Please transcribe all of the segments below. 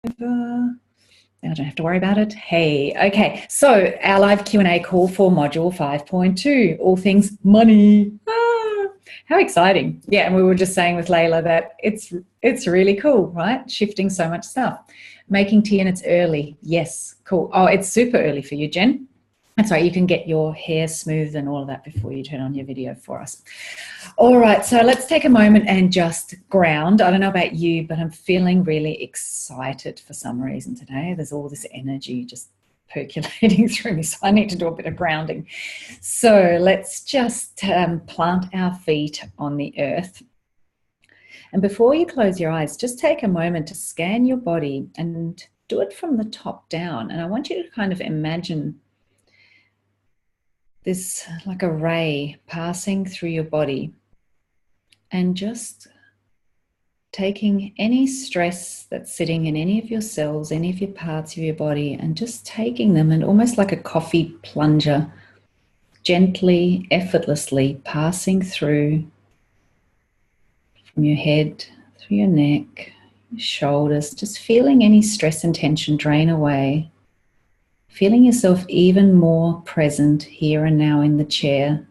over. I don't have to worry about it. Hey, okay. So our live Q&A call for module 5.2, all things money. How exciting. Yeah, and we were just saying with Layla that it's really cool, right? Shifting so much stuff. Making tea and it's early. Yes, cool. Oh, it's super early for you, Jen. That's right, you can get your hair smooth and all of that before you turn on your video for us. All right, so let's take a moment and just ground. I don't know about you, but I'm feeling really excited for some reason today. There's all this energy just percolating through me, so I need to do a bit of grounding. So let's just plant our feet on the earth. And before you close your eyes, just take a moment to scan your body and do it from the top down. And I want you to kind of imagine this like a ray passing through your body and just taking any stress that's sitting in any of your cells, any of your parts of your body, and just taking them and almost like a coffee plunger, gently, effortlessly passing through from your head, through your neck, your shoulders, just feeling any stress and tension drain away. Feeling yourself even more present here and now in the chair.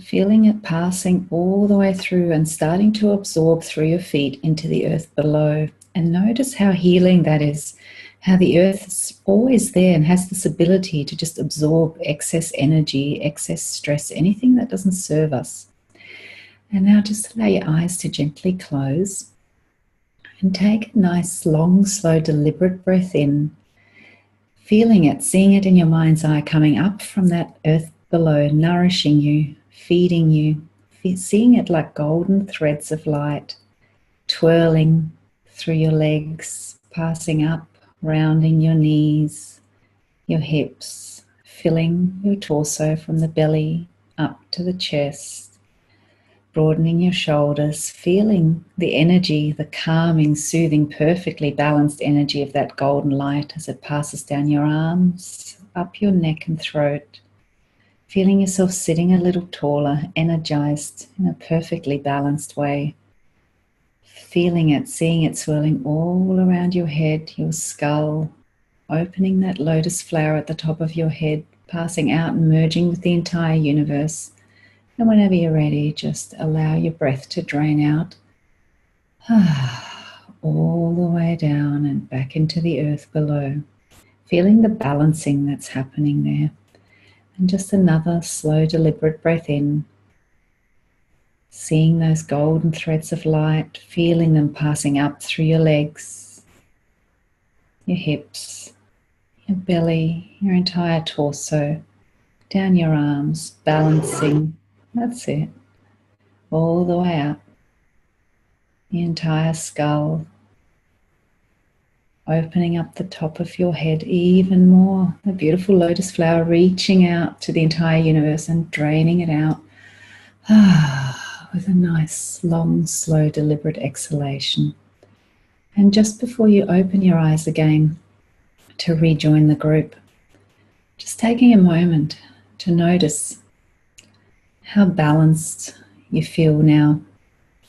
Feeling it passing all the way through and starting to absorb through your feet into the earth below. And notice how healing that is, how the earth is always there and has this ability to just absorb excess energy, excess stress, anything that doesn't serve us. And now just allow your eyes to gently close and take a nice, long, slow, deliberate breath in. Feeling it, seeing it in your mind's eye coming up from that earth below, nourishing you, feeding you, seeing it like golden threads of light, twirling through your legs, passing up, rounding your knees, your hips, filling your torso from the belly up to the chest, broadening your shoulders, feeling the energy, the calming, soothing, perfectly balanced energy of that golden light as it passes down your arms, up your neck and throat, feeling yourself sitting a little taller, energized in a perfectly balanced way, feeling it, seeing it swirling all around your head, your skull, opening that lotus flower at the top of your head, passing out and merging with the entire universe. And whenever you're ready, just allow your breath to drain out all the way down and back into the earth below, feeling the balancing that's happening there. And just another slow, deliberate breath in, seeing those golden threads of light, feeling them passing up through your legs, your hips, your belly, your entire torso, down your arms, balancing. That's it. All the way up. The entire skull. Opening up the top of your head even more. The beautiful lotus flower reaching out to the entire universe and draining it out. With a nice, long, slow, deliberate exhalation. And just before you open your eyes again to rejoin the group, just taking a moment to notice how balanced you feel now,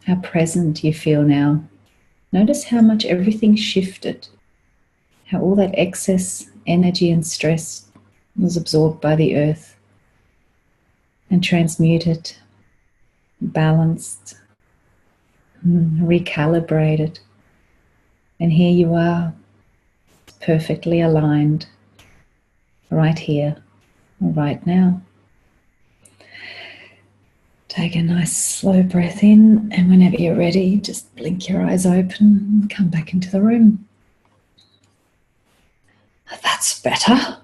how present you feel now. Notice how much everything shifted, how all that excess energy and stress was absorbed by the earth and transmuted, balanced, recalibrated. And here you are, perfectly aligned, right here, right now. Take a nice slow breath in, and whenever you're ready, just blink your eyes open and come back into the room. That's better. I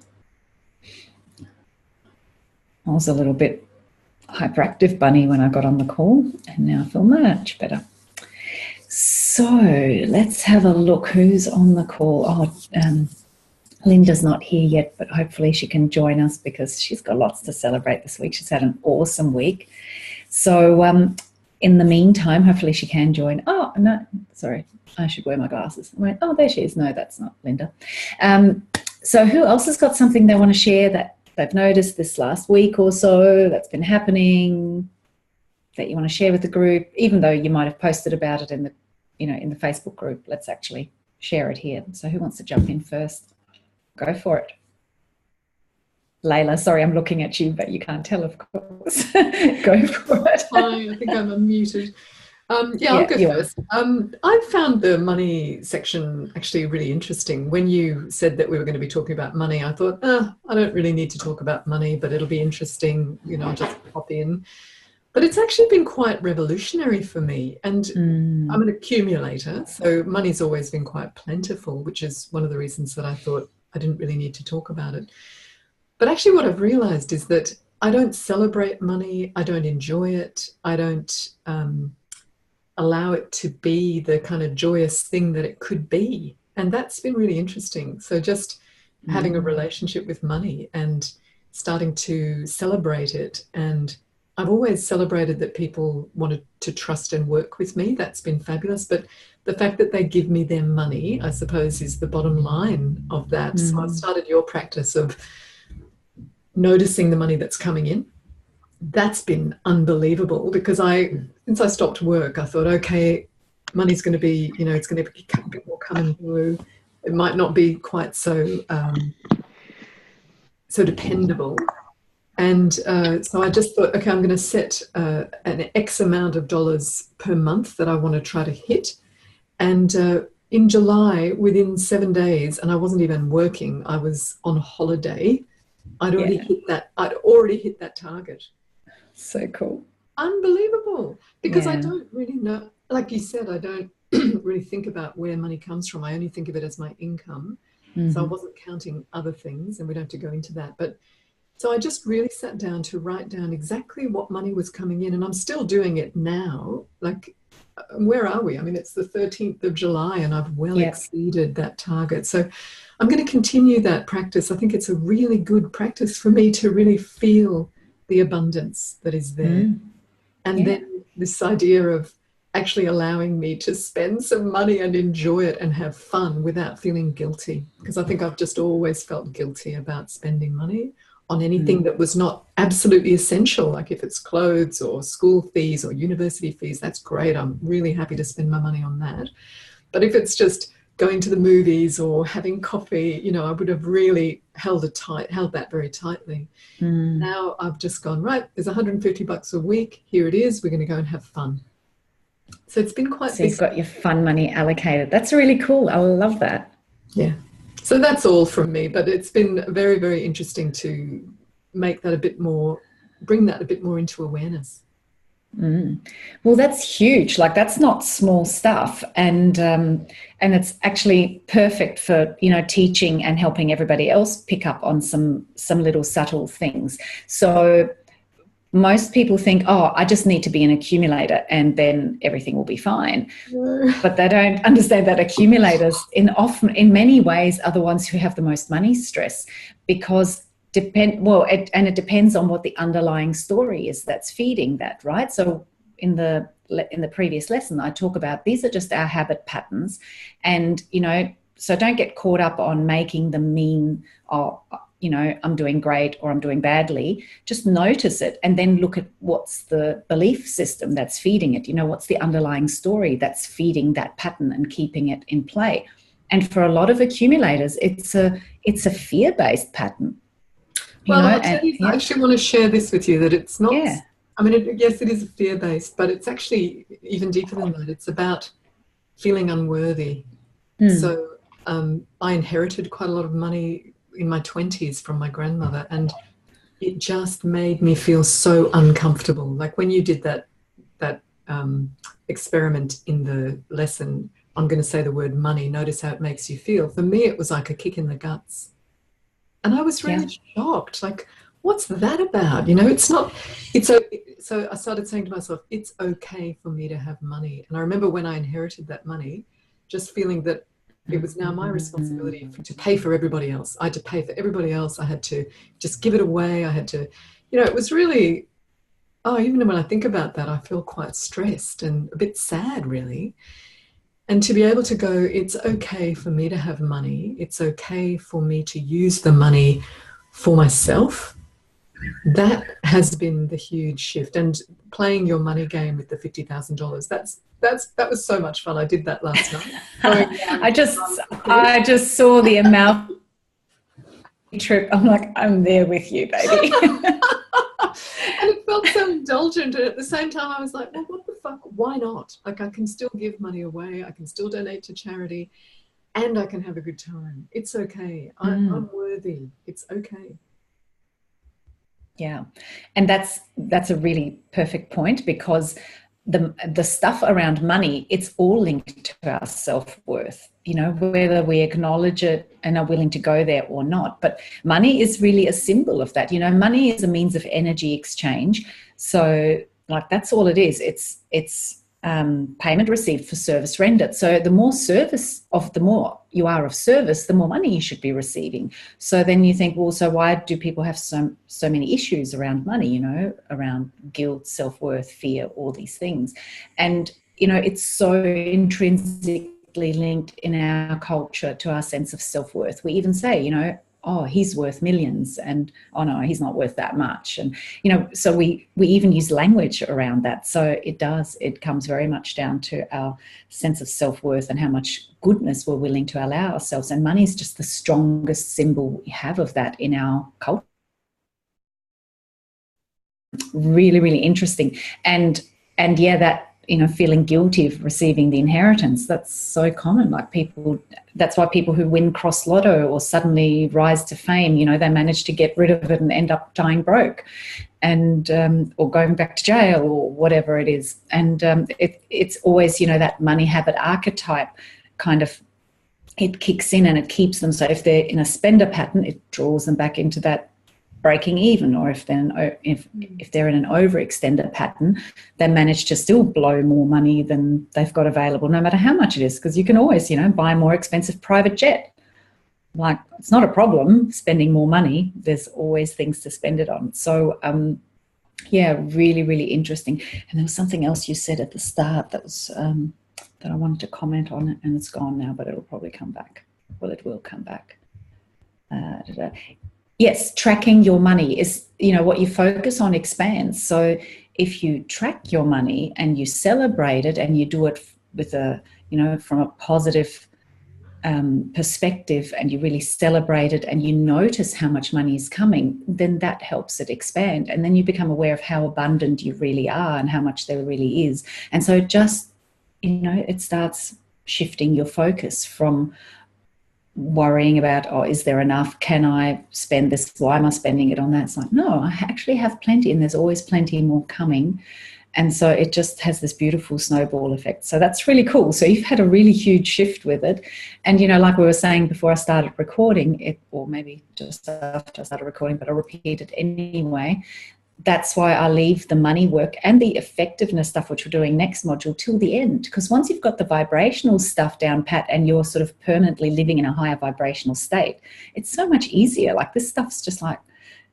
was a little bit hyperactive bunny when I got on the call, and now I feel much better. So let's have a look who's on the call. Linda's not here yet, but hopefully she can join us because she's got lots to celebrate this week. She's had an awesome week. So in the meantime, hopefully she can join. Oh, no, sorry, I should wear my glasses. I went, oh, there she is. No, that's not Linda. So who else has got something they want to share that they've noticed this last week or so that's been happening that you want to share with the group, even though you might have posted about it in the, in the Facebook group? Let's actually share it here. So who wants to jump in first? Go for it. Layla, sorry, I'm looking at you, but you can't tell, of course. Go for it. Hi, I think I'm unmuted. I'll go first. I found the money section actually really interesting. When you said that we were going to be talking about money, I thought, I don't really need to talk about money, but it'll be interesting, I'll just pop in. But it's actually been quite revolutionary for me. And I'm an accumulator, so money's always been quite plentiful, which is one of the reasons that I thought I didn't really need to talk about it. But actually what I've realized is that I don't celebrate money. I don't enjoy it. I don't allow it to be the kind of joyous thing that it could be. And that's been really interesting. So just having a relationship with money and starting to celebrate it. And I've always celebrated that people wanted to trust and work with me. That's been fabulous. But the fact that they give me their money, I suppose, is the bottom line of that. So I've started your practice of noticing the money that's coming in. That's been unbelievable, because since I stopped work, I thought, okay, money's going to be, it's going to be a bit more come and go. It might not be quite so dependable. And so I just thought, okay, I'm going to set an X amount of dollars per month that I want to try to hit. And in July, within 7 days, and I wasn't even working, I was on holiday, I'd already hit that target. So cool. Unbelievable. Because I don't really know, like you said, I don't really think about where money comes from. I only think of it as my income. So I wasn't counting other things, and we don't have to go into that. But so I just really sat down to write down exactly what money was coming in, and I'm still doing it now. Like, where are we? I mean, it's the 13th of July and I've well exceeded that target. So I'm going to continue that practice. I think it's a really good practice for me to really feel the abundance that is there. And then this idea of actually allowing me to spend some money and enjoy it and have fun without feeling guilty. Because I think I've just always felt guilty about spending money on anything that was not absolutely essential. Like if it's clothes or school fees or university fees, that's great. I'm really happy to spend my money on that. But if it's just going to the movies or having coffee, I would have really held that very tightly. Now I've just gone, right, there's $150 a week. Here it is. We're going to go and have fun. So it's been quite big. So you've got your fun money allocated. That's really cool. I love that. Yeah. So that's all from me, but it's been very, very interesting to make that bring that a bit more into awareness. Well, that's huge. Like, that's not small stuff, and it's actually perfect for teaching and helping everybody else pick up on some little subtle things. So most people think, I just need to be an accumulator and then everything will be fine. But they don't understand that accumulators in many ways are the ones who have the most money stress, because it depends on what the underlying story is that's feeding that, right? So in the previous lesson, I talk about these are just our habit patterns, and so don't get caught up on making them mean, I'm doing great or I'm doing badly. Just notice it and then look at what's the belief system that's feeding it. What's the underlying story that's feeding that pattern and keeping it in play. And for a lot of accumulators, it's a fear-based pattern. I'll tell you, I actually want to share this with you, that it's not, I mean, yes, it is fear-based, but it's actually even deeper than that. It's about feeling unworthy. So I inherited quite a lot of money in my 20s from my grandmother, and it just made me feel so uncomfortable. Like when you did that experiment in the lesson, I'm going to say the word money, notice how it makes you feel. For me, it was like a kick in the guts. And I was really shocked. Like, what's that about? So I started saying to myself, it's okay for me to have money. And I remember when I inherited that money, just feeling that it was now my responsibility to pay for everybody else. I had to pay for everybody else. I had to just give it away. I had to, it was really, even when I think about that, I feel quite stressed and a bit sad, really. And to be able to go, it's okay for me to have money. It's okay for me to use the money for myself. That has been the huge shift. And playing your money game with the $50,000, that was so much fun. I did that last night. I just saw the Amalfi trip. I'm like, I'm there with you, baby. And it felt so indulgent, and at the same time I was like, well, what the fuck, why not? Like, I can still give money away, I can still donate to charity, and I can have a good time. It's okay. I'm worthy. It's okay. Yeah. And that's a really perfect point, because the stuff around money, it's all linked to our self-worth, you know, whether we acknowledge it and are willing to go there or not. But money is really a symbol of that. You know, money is a means of energy exchange. So like, that's all it is. It's payment received for service rendered. So the more you are of service, the more money you should be receiving. So then you think, well, so why do people have so many issues around money, you know, around guilt, self-worth, fear, all these things? And, you know, it's so intrinsically linked in our culture to our sense of self-worth. We even say, you know, oh, he's worth millions, and oh no, he's not worth that much. And, you know, so we even use language around that. So it comes very much down to our sense of self-worth and how much goodness we're willing to allow ourselves. And money is just the strongest symbol we have of that in our culture. Really, really interesting. And yeah, that, you know, feeling guilty of receiving the inheritance, that's so common. Like, that's why people who win cross lotto or suddenly rise to fame, you know, they manage to get rid of it and end up dying broke, and or going back to jail or whatever it is. And it's always, you know, that money habit archetype kind of, it kicks in and it keeps them. So if they're in a spender pattern, it draws them back into that breaking even. Or if they're in an overextender pattern, they manage to still blow more money than they've got available, no matter how much it is, because you can always, you know, buy a more expensive private jet. Like, it's not a problem spending more money. There's always things to spend it on. So yeah, really, really interesting. And there was something else you said at the start that was that I wanted to comment on, and it's gone now, but it'll probably come back. Well, it will come back. Yes, tracking your money is, you know, what you focus on expands. So if you track your money and you celebrate it and you do it with a, you know, from a positive perspective, and you really celebrate it and you notice how much money is coming, then that helps it expand. And then you become aware of how abundant you really are and how much there really is. And so it just, you know, it starts shifting your focus from worrying about, oh, is there enough? Can I spend this? Why am I spending it on that? It's like, no, I actually have plenty, and there's always plenty more coming. And so it just has this beautiful snowball effect. So that's really cool. So you've had a really huge shift with it. And, you know, like we were saying before I started recording it, or maybe just after I started recording, but I'll repeat it anyway. That's why I leave the money work and the effectiveness stuff, which we're doing next module, till the end. Because once you've got the vibrational stuff down pat and you're sort of permanently living in a higher vibrational state, it's so much easier. Like, this stuff's just like,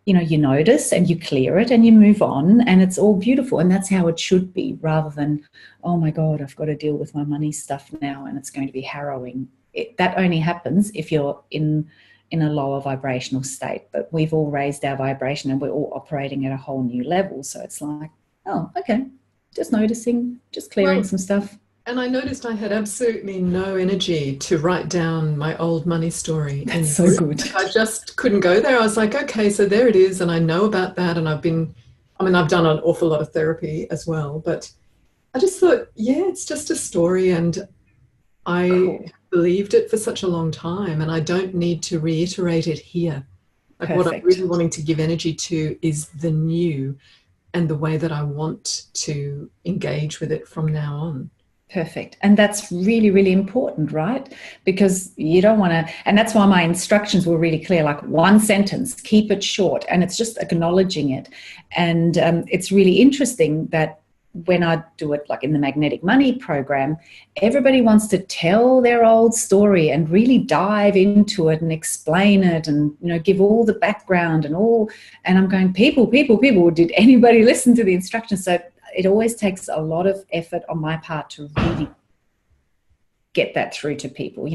you know, you notice and you clear it and you move on, and it's all beautiful. And that's how it should be, rather than, oh my God, I've got to deal with my money stuff now and it's going to be harrowing. That only happens if you're in a lower vibrational state. But we've all raised our vibration and we're all operating at a whole new level. So it's like, oh, okay, just noticing, just clearing some stuff. And I noticed I had absolutely no energy to write down my old money story. That's so good. I just couldn't go there. I was like, okay, so there it is. And I know about that. And I've done an awful lot of therapy as well. But I just thought, yeah, it's just a story. And I believed it for such a long time, and I don't need to reiterate it here. Like, perfect. What I'm really wanting to give energy to is the new and the way that I want to engage with it from now on. Perfect. And that's really, really important, right? Because you don't want to, and that's why my instructions were really clear, like one sentence, keep it short, and it's just acknowledging it. And it's really interesting that when I do it, like in the Magnetic Money program, everybody wants to tell their old story and really dive into it and explain it and, you know, give all the background and all. And I'm going, people, did anybody listen to the instructions? So it always takes a lot of effort on my part to really get that through to people.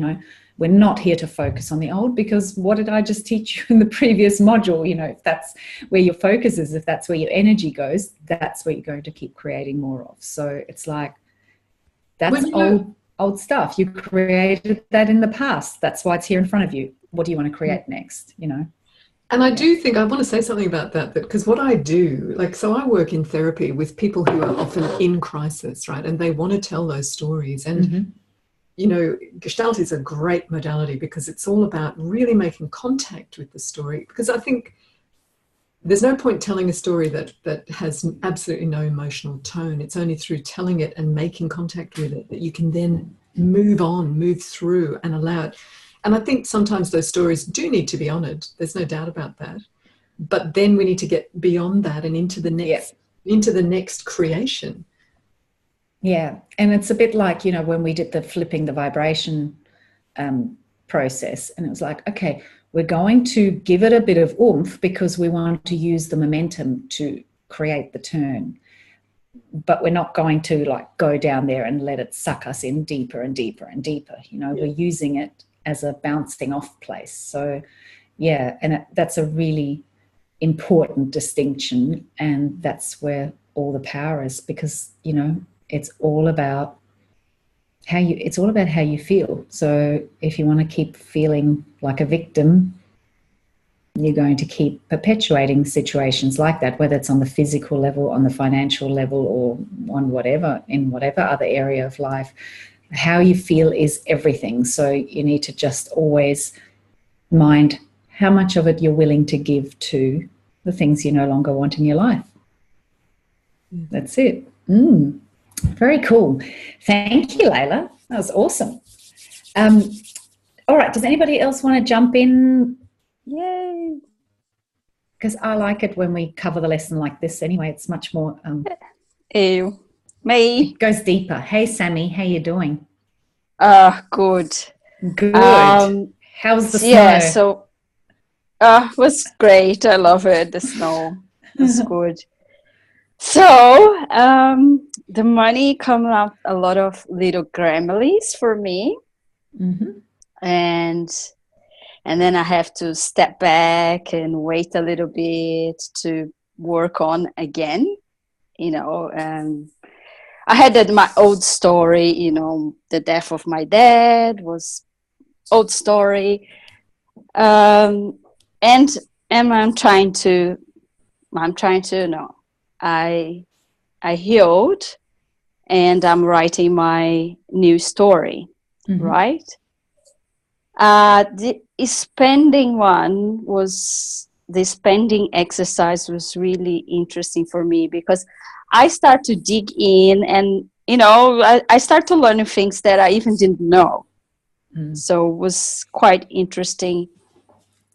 We're not here to focus on the old, because what did I just teach you in the previous module? If that's where your focus is, if that's where your energy goes, that's where you're going to keep creating more of. So it's like, that's old stuff. You created that in the past. That's why it's here in front of you. What do you want to create next? And I do think I want to say something about that because what I do, so I work in therapy with people who are often in crisis, right? And they want to tell those stories. And, Gestalt is a great modality because it's all about really making contact with the story. Because I think there's no point telling a story that has absolutely no emotional tone. It's only through telling it and making contact with it that you can then move through and allow it. And I think sometimes those stories do need to be honoured. There's no doubt about that. But then we need to get beyond that and into the next creation. Yeah. And it's a bit like, when we did the flipping the vibration process, and it was like, okay, we're going to give it a bit of oomph because we want to use the momentum to create the turn. But we're not going to go down there and let it suck us in deeper and deeper and deeper. We're using it as a bouncing off place. So yeah, and that's a really important distinction, and that's where all the power is, because it's all about how you feel. So if you want to keep feeling like a victim, you're going to keep perpetuating situations like that, whether it's on the physical level, on the financial level, or on in whatever other area of life. How you feel is everything. So you need to just always mind how much of it you're willing to give to the things you no longer want in your life. That's it. Very cool. Thank you, Layla. That was awesome. All right. Does anybody else want to jump in? Yay. Because I like it when we cover the lesson like this anyway. It's much more... Ew. Me. It goes deeper. Hey, Sammy. How you doing? Good. Good. How's the snow? Yeah, so it was great. I love it. The snow was good. So the money come up a lot of little gremlins for me. Mm-hmm. And then I have to step back and wait a little bit to work on again, I had my old story, the death of my dad was old story. And I'm trying to I healed, and I'm writing my new story, right? The spending exercise was really interesting for me because I start to dig in and, I start to learn things that I even didn't know. So it was quite interesting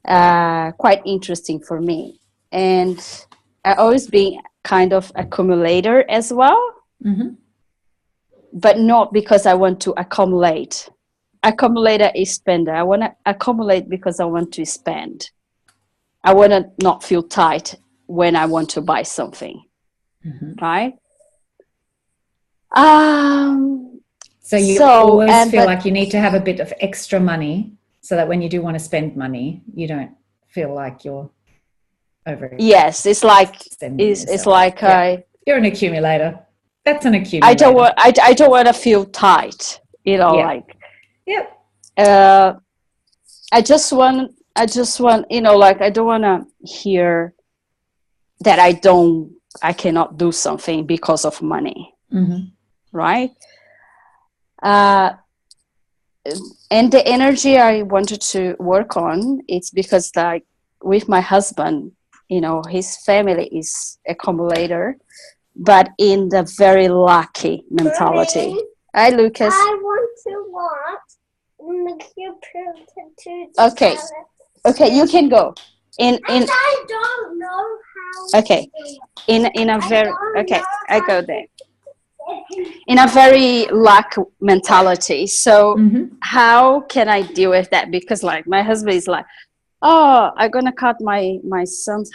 for me. And I always been kind of accumulator as well, but not because I want to accumulate. Accumulator is spender. I want to accumulate because I want to spend. I want to not feel tight when I want to buy something, right? So you always feel like you need to have a bit of extra money so that when you do want to spend money, you don't feel like you're over. Yes, it's like you're an accumulator. That's an accumulator. I don't want to feel tight, like. Yep. I just want, I don't want to hear that I cannot do something because of money. Right? And the energy I wanted to work on, it's because with my husband, his family is accumulator, but in the very lucky mentality. Mommy, Hi, Lucas. I want to watch Okay, you can go. I don't know how. Okay, in a very I go there. In a very lack mentality. So how can I deal with that? Because my husband is like, oh, I'm gonna cut my son's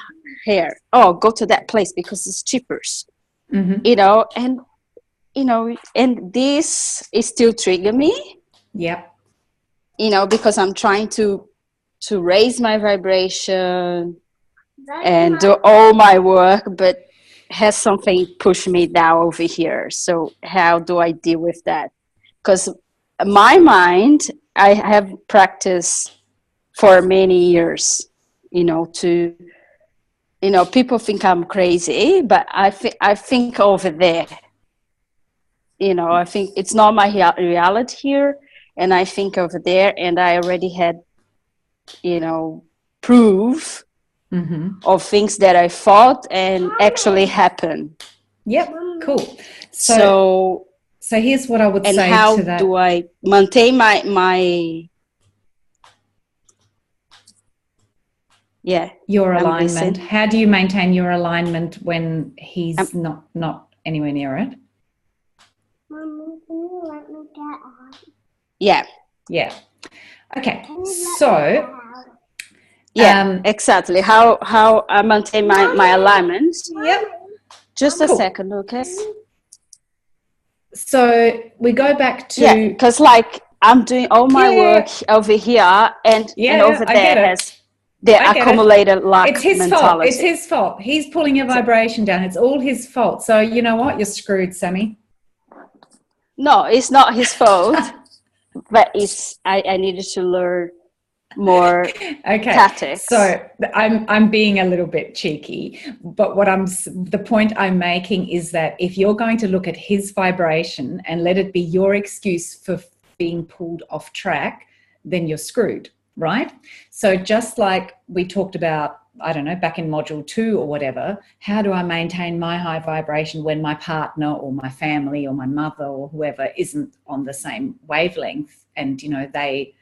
hair. Oh, go to that place because it's cheaper. And this is still trigger me. Yep. You know, because I'm trying to raise my vibration and do all my work, but has something push me down over here. So how do I deal with that? Because my mind, I have practiced for many years, you know, to, you know, people think I'm crazy, but I think over there, you know, I think it's not my reality here, and I think over there, and I already had, you know, proof of things that I thought and actually happen. Yep, cool. So here's what I would say to that. And how do I maintain my your alignment? How do you maintain your alignment when he's not anywhere near it? Mommy, can you let me get on? Yeah. Okay. So exactly. How I maintain my alignment. Yep. Just a second, okay? So we go back to because like I'm doing all my work over here, and over there has the accumulated lack mentality. It's his fault. He's pulling your vibration down. It's all his fault. So you know what? You're screwed, Sammy. No, it's not his fault. But I needed to learn more tactics. So I'm being a little bit cheeky, but the point I'm making is that if you're going to look at his vibration and let it be your excuse for being pulled off track, then you're screwed, right? So just like we talked about, I don't know, back in module 2 or whatever, how do I maintain my high vibration when my partner or my family or my mother or whoever isn't on the same wavelength, and you know they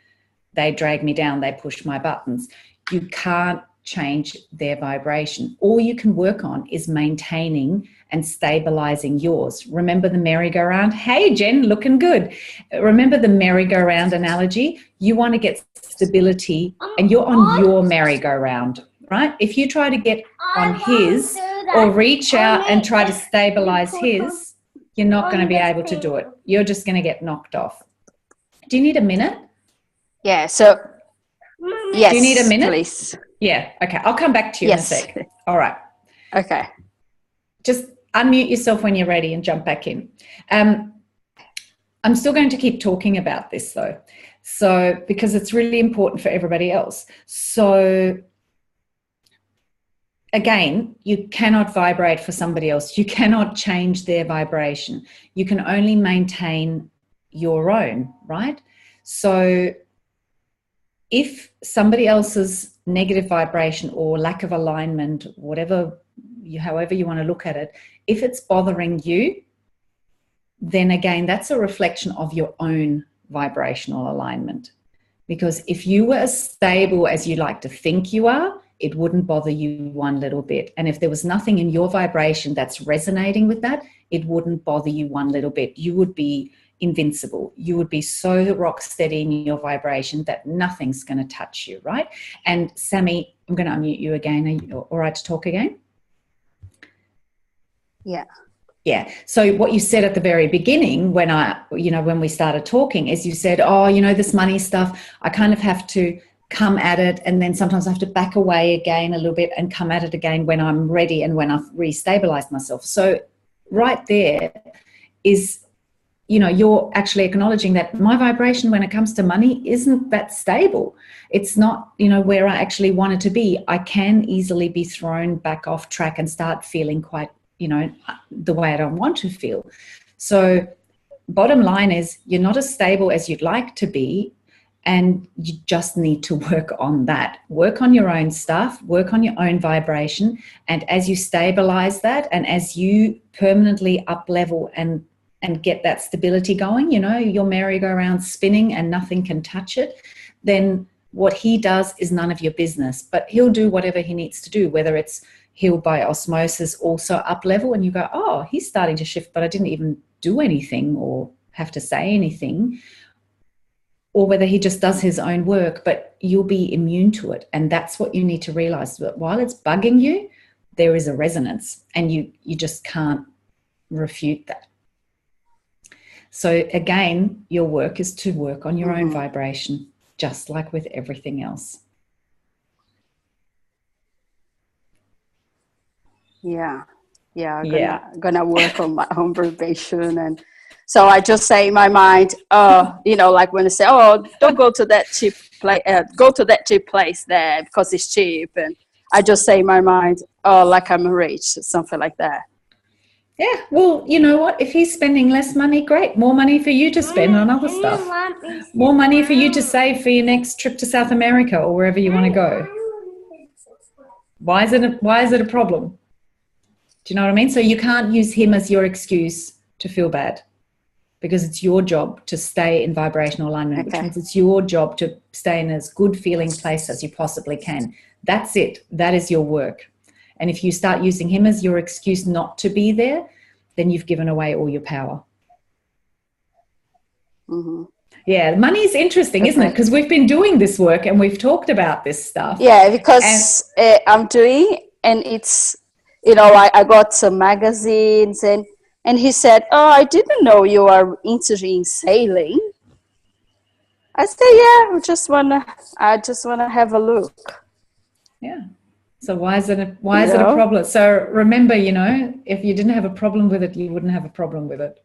drag me down, they push my buttons? You can't change their vibration. All you can work on is maintaining and stabilizing yours. Remember the merry-go-round? Hey, Jen, looking good. Remember the merry-go-round analogy? You want to get stability and you're on your merry-go-round, right? If you try to get on his or reach out and try to stabilize his, you're not going to be able to do it. You're just going to get knocked off. Do you need a minute? Yeah, so yes. Do you need a minute? Please. Yeah, okay. I'll come back to you in a sec. All right. Okay. Just unmute yourself when you're ready and jump back in. I'm still going to keep talking about this though, so because it's really important for everybody else. So again, you cannot vibrate for somebody else. You cannot change their vibration. You can only maintain your own, right? So if somebody else's negative vibration or lack of alignment, however you want to look at it, if it's bothering you, then again, that's a reflection of your own vibrational alignment. Because if you were as stable as you like to think you are, it wouldn't bother you one little bit. And if there was nothing in your vibration that's resonating with that, it wouldn't bother you one little bit. You would be invincible. You would be so rock steady in your vibration that nothing's going to touch you, right? And Sammy, I'm going to unmute you again. Are you all right to talk again? Yeah. So what you said at the very beginning when we started talking is you said, this money stuff, I kind of have to come at it, and then sometimes I have to back away again a little bit and come at it again when I'm ready and when I've restabilized myself. So right there is, you're actually acknowledging that my vibration when it comes to money isn't that stable. It's not, where I actually want it to be. I can easily be thrown back off track and start feeling quite, the way I don't want to feel. So bottom line is, you're not as stable as you'd like to be, and you just need to work on that. Work on your own stuff, work on your own vibration, and as you stabilize that and as you permanently up level and get that stability going, your merry-go-round spinning and nothing can touch it, then what he does is none of your business. But he'll do whatever he needs to do, whether it's he'll by osmosis also up level and you go, oh, he's starting to shift, but I didn't even do anything or have to say anything, or whether he just does his own work, but you'll be immune to it. And that's what you need to realize, that while it's bugging you, there is a resonance, and you just can't refute that. So again, your work is to work on your own vibration, just like with everything else. Yeah. Gonna work on my own vibration. And so I just say in my mind, like when I say, don't go to that cheap place, go to that cheap place there because it's cheap. And I just say in my mind, like I'm rich, something like that. Yeah, well, you know what? If he's spending less money, great. More money for you to spend on other stuff. More money for you to save for your next trip to South America or wherever you want to go. Why is it a problem? Do you know what I mean? So you can't use him as your excuse to feel bad, because it's your job to stay in vibrational alignment, which means it's your job to stay in as good feeling place as you possibly can. That's it. That is your work. And if you start using him as your excuse not to be there, then you've given away all your power. Yeah, money is interesting, isn't it? Because we've been doing this work and we've talked about this stuff. Yeah, because I'm doing, and it's, I got some magazines, and he said, I didn't know you are interested in sailing. I said, yeah, I just wanna have a look. Yeah. So why is it a problem? So remember, if you didn't have a problem with it, you wouldn't have a problem with it.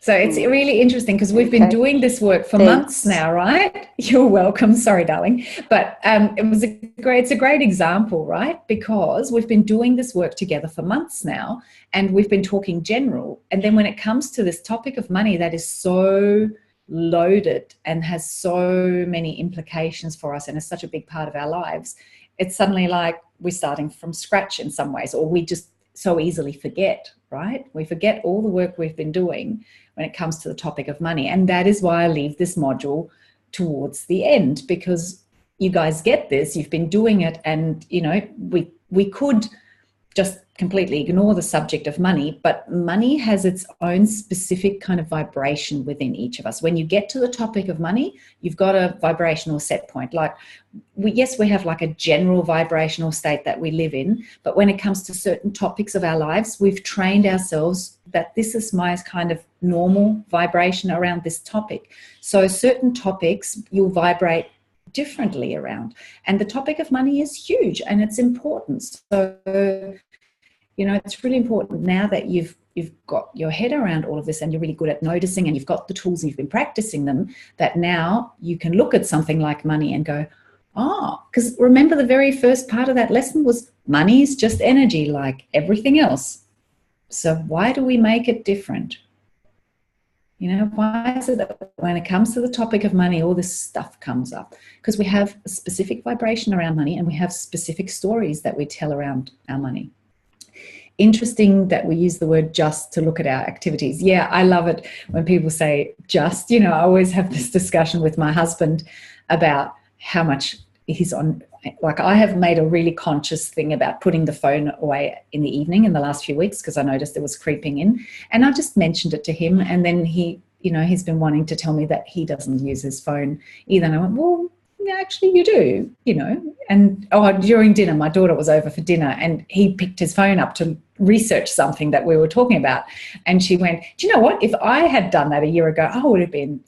So it's really interesting because we've been doing this work for months now, right? You're welcome. Sorry, darling. But it's a great example, right? Because we've been doing this work together for months now, and we've been talking general. And then when it comes to this topic of money that is so loaded and has so many implications for us and is such a big part of our lives, it's suddenly like we're starting from scratch in some ways, or we just so easily forget, right? We forget all the work we've been doing when it comes to the topic of money. And that is why I leave this module towards the end, because you guys get this, you've been doing it, and we could just completely ignore the subject of money, but money has its own specific kind of vibration within each of us. When you get to the topic of money, you've got a vibrational set point. Like, we have like a general vibrational state that we live in, but when it comes to certain topics of our lives, we've trained ourselves that this is my kind of normal vibration around this topic. So certain topics you'll vibrate differently around, and the topic of money is huge and it's important. So it's really important now that you've got your head around all of this and you're really good at noticing and you've got the tools and you've been practicing them, that now you can look at something like money and go, because remember the very first part of that lesson was money is just energy like everything else. So why do we make it different? Why is it that when it comes to the topic of money, all this stuff comes up? Because we have a specific vibration around money and we have specific stories that we tell around our money. Interesting that we use the word just to look at our activities. Yeah, I love it when people say just. I always have this discussion with my husband about how much he's on. Like, I have made a really conscious thing about putting the phone away in the evening in the last few weeks because I noticed it was creeping in, and I just mentioned it to him, and then he, he's been wanting to tell me that he doesn't use his phone either. And I went, well, yeah, actually you do, and during dinner, my daughter was over for dinner and he picked his phone up to research something that we were talking about, and she went, do you know what, if I had done that a year ago, I would have been,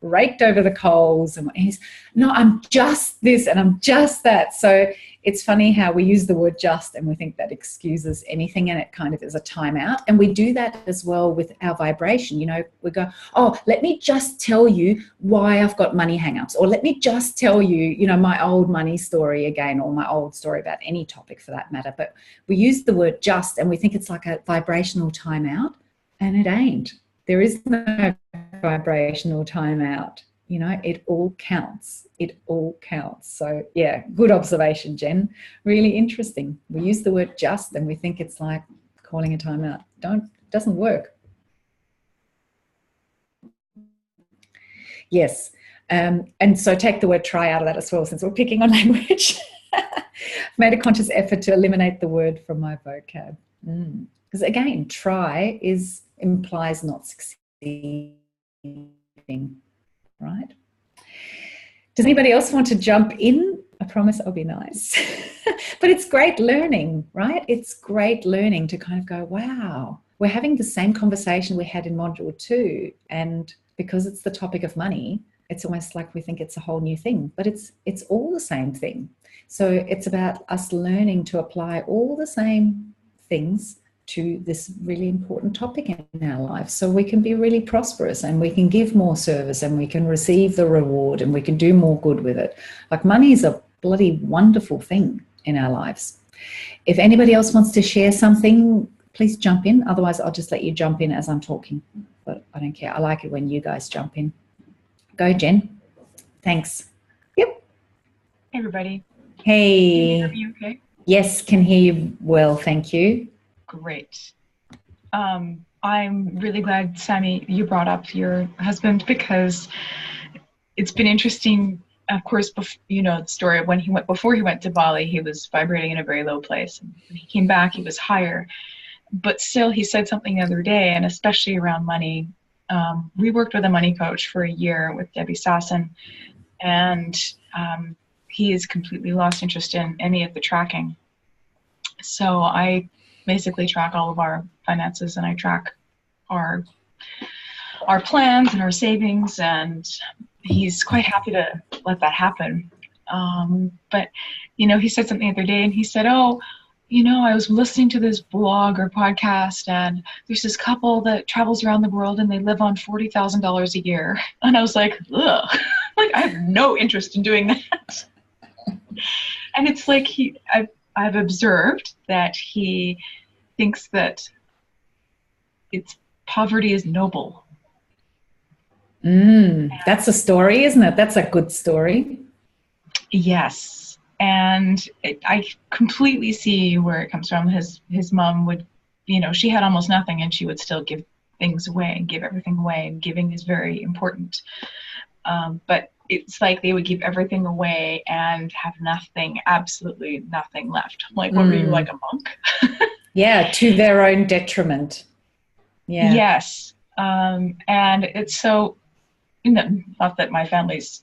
raked over the coals. And he's, no, I'm just this and I'm just that. So it's funny how we use the word just and we think that excuses anything, and it kind of is a timeout. And we do that as well with our vibration. We go, let me just tell you why I've got money hang-ups, or let me just tell you, my old money story again, or my old story about any topic for that matter. But we use the word just and we think it's like a vibrational timeout, and it ain't. There is no vibrational timeout. It all counts. It all counts. So yeah, good observation, Jen. Really interesting. We use the word just and we think it's like calling a timeout. Doesn't work. Yes. And so take the word try out of that as well, since we're picking on language. I've made a conscious effort to eliminate the word from my vocab. Because again, try implies not succeeding, right? Does anybody else want to jump in? I promise I'll be nice. But it's great learning, right? It's great learning to kind of go, wow, we're having the same conversation we had in module 2. And because it's the topic of money, it's almost like we think it's a whole new thing, but it's all the same thing. So it's about us learning to apply all the same things to this really important topic in our life, so we can be really prosperous and we can give more service and we can receive the reward and we can do more good with it. Like, money is a bloody wonderful thing in our lives. If anybody else wants to share something, please jump in. Otherwise, I'll just let you jump in as I'm talking. But I don't care. I like it when you guys jump in. Go, Jen. Thanks. Yep. Hey, everybody. Hey. Can you hear me okay? Yes, can hear you well. Thank you. Great. I'm really glad, Sammy, you brought up your husband, because it's been interesting. Of course, you know the story of when before he went to Bali, he was vibrating in a very low place. And when he came back, he was higher. But still, he said something the other day, and especially around money. We worked with a money coach for a year with Debbie Sasson, and he has completely lost interest in any of the tracking. So I basically track all of our finances, and I track our plans and our savings, and he's quite happy to let that happen. But, you know, he said something the other day, and he said, oh, you know, I was listening to this blog or podcast, and there's this couple that travels around the world and they live on $40,000 a year. And I was like, ugh, like, I have no interest in doing that. And it's like I've observed that he thinks that poverty is noble. That's a story, isn't it? That's a good story. Yes. And I completely see where it comes from. His mom would, you know, she had almost nothing and she would still give things away and give everything away. And giving is very important. But it's like they would give everything away and have nothing, absolutely nothing left. Like, what were you, like a monk? Yeah, to their own detriment. Yeah. Yes. And it's so, you know, not that my family's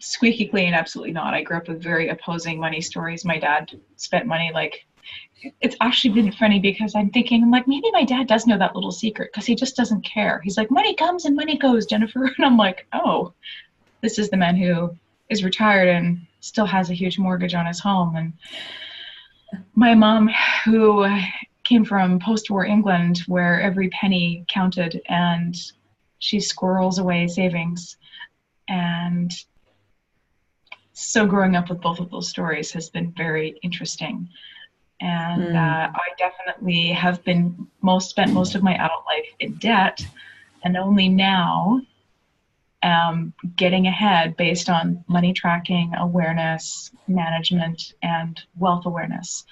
squeaky clean, absolutely not. I grew up with very opposing money stories. My dad spent money like, it's actually been funny because I'm thinking, like, maybe my dad does know that little secret because he just doesn't care. He's like, money comes and money goes, Jennifer. And I'm like, oh, this is the man who is retired and still has a huge mortgage on his home. And my mom, who came from post-war England where every penny counted, and she squirrels away savings. And so growing up with both of those stories has been very interesting. And I definitely have been spent most of my adult life in debt, and only now getting ahead based on money tracking, awareness, management, and wealth awareness.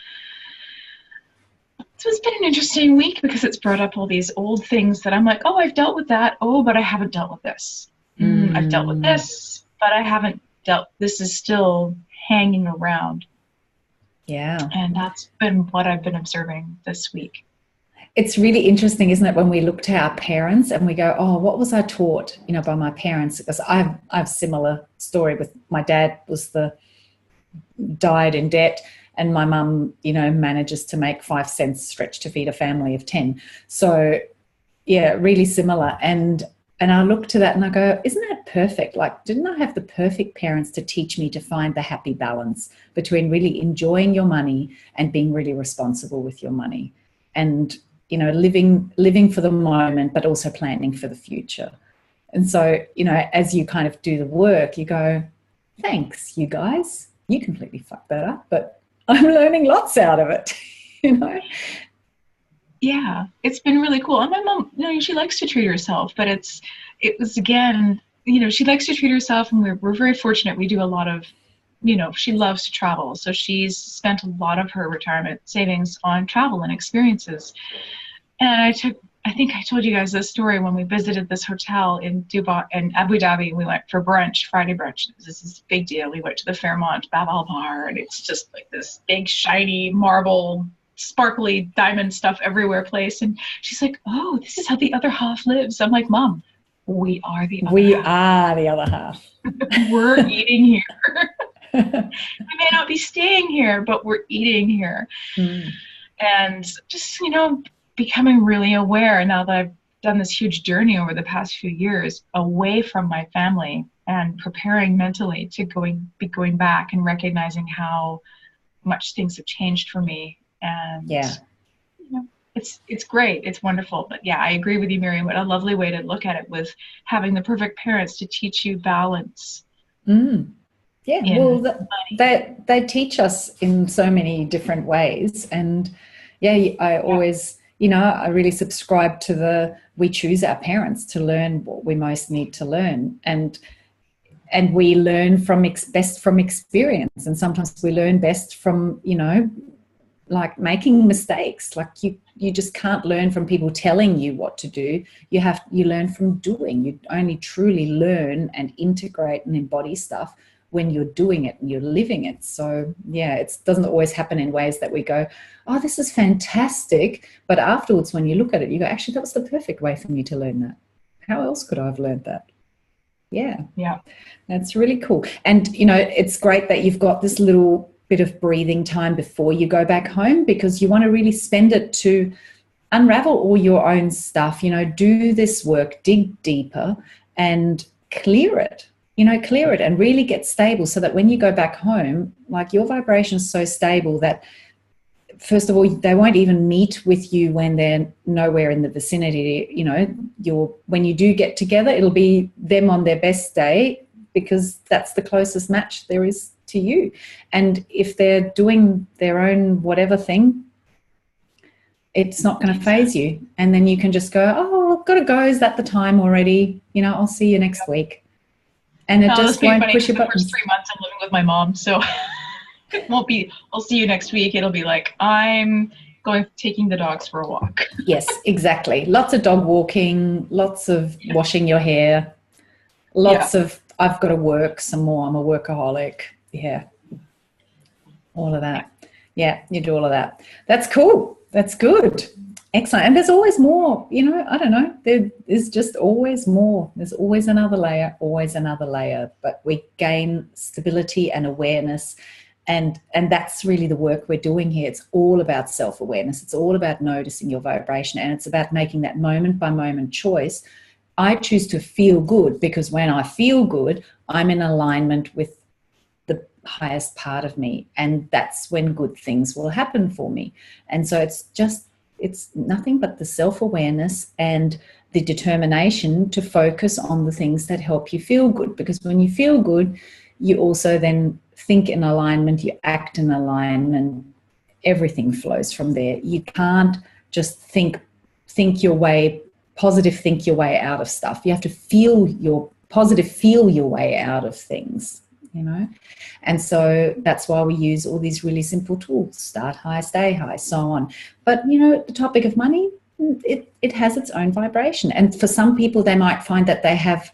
So it's been an interesting week because it's brought up all these old things that I'm like, oh, I've dealt with that. Oh, but I haven't dealt with this. I've dealt with this, but I haven't dealt. This is still hanging around. Yeah. And that's been what I've been observing this week. It's really interesting, isn't it, when we look to our parents and we go, oh, what was I taught, you know, by my parents? Because I have similar story with my dad died in debt, and my mum, you know, manages to make 5 cents stretch to feed a family of 10. So, yeah, really similar. And I look to that and I go, isn't that perfect? Like, didn't I have the perfect parents to teach me to find the happy balance between really enjoying your money and being really responsible with your money, and, you know, living for the moment, but also planning for the future. And so, you know, as you kind of do the work, you go, thanks, you guys. You completely fucked that up, but I'm learning lots out of it, you know? Yeah, it's been really cool. And my mom, you know, she likes to treat herself, but it was, again, you know, she likes to treat herself, and we're very fortunate. We do a lot of, you know, she loves to travel. So she's spent a lot of her retirement savings on travel and experiences. And I think I told you guys this story when we visited this hotel in Dubai and Abu Dhabi. We went for brunch, Friday brunch. This is a big deal. We went to the Fairmont Bab Al Bar, and it's just like this big, shiny marble, sparkly diamond stuff everywhere place. And she's like, oh, this is how the other half lives. I'm like, Mom, we are the other half. We are the other half. We're eating here. We may not be staying here, but we're eating here. And just, becoming really aware now that I've done this huge journey over the past few years away from my family and preparing mentally to be going back and recognizing how much things have changed for me. And it's great. It's wonderful. But yeah, I agree with you, Miriam. What a lovely way to look at it, with having the perfect parents to teach you balance. Yeah, well, they teach us in so many different ways. And I always, I really subscribe to we choose our parents to learn what we most need to learn. And we learn best from experience. And sometimes we learn best from, like making mistakes. Like you just can't learn from people telling you what to do. You learn from doing. You only truly learn and integrate and embody stuff when you're doing it and you're living it. So it doesn't always happen in ways that we go, oh, this is fantastic. But afterwards, when you look at it, you go, actually, that was the perfect way for me to learn that. How else could I have learned that? Yeah. That's really cool. And, it's great that you've got this little bit of breathing time before you go back home, because you want to really spend it to unravel all your own stuff, do this work, dig deeper and clear it. Clear it and really get stable, so that when you go back home, like, your vibration is so stable that, first of all, they won't even meet with you when they're nowhere in the vicinity. When you do get together, it'll be them on their best day, because that's the closest match there is to you. And if they're doing their own whatever thing, it's not going to faze you. And then you can just go, oh, I've got to go. Is that the time already? I'll see you next week. And it just won't push your buttons. The first 3 months I'm living with my mom, so it won't be, I'll see you next week. It'll be like, I'm taking the dogs for a walk. Yes, exactly. Lots of dog walking, lots of washing your hair, lots of, I've got to work some more. I'm a workaholic. Yeah. All of that. Yeah, you do all of that. That's cool. That's good. Excellent. And there's always more, I don't know. There is just always more. There's always another layer, But we gain stability and awareness. And that's really the work we're doing here. It's all about self-awareness. It's all about noticing your vibration. And it's about making that moment by moment choice. I choose to feel good, because when I feel good, I'm in alignment with the highest part of me. And that's when good things will happen for me. And so it's nothing but the self-awareness and the determination to focus on the things that help you feel good. Because when you feel good, you also then think in alignment, you act in alignment, everything flows from there. You can't just think your way out of stuff. You have to feel your way out of things, And so that's why we use all these really simple tools: start high, stay high, so on. But, the topic of money, it has its own vibration. And for some people, they might find that they have,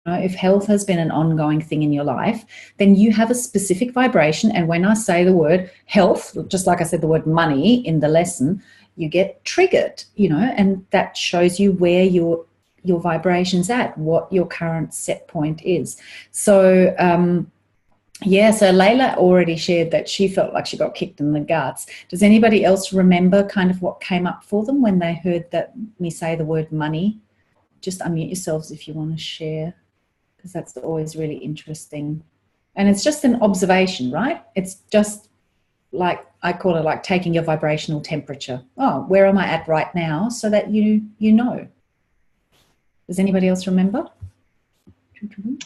if health has been an ongoing thing in your life, then you have a specific vibration. And when I say the word health, just like I said the word money in the lesson, you get triggered, and that shows you where your vibration's at, what your current set point is. So, so Layla already shared that she felt like she got kicked in the guts. Does anybody else remember kind of what came up for them when they heard me say the word money? Just unmute yourselves if you want to share, because that's always really interesting. And it's just an observation, right? It's just like, I call it like taking your vibrational temperature. Oh, where am I at right now? So that you know. Does anybody else remember?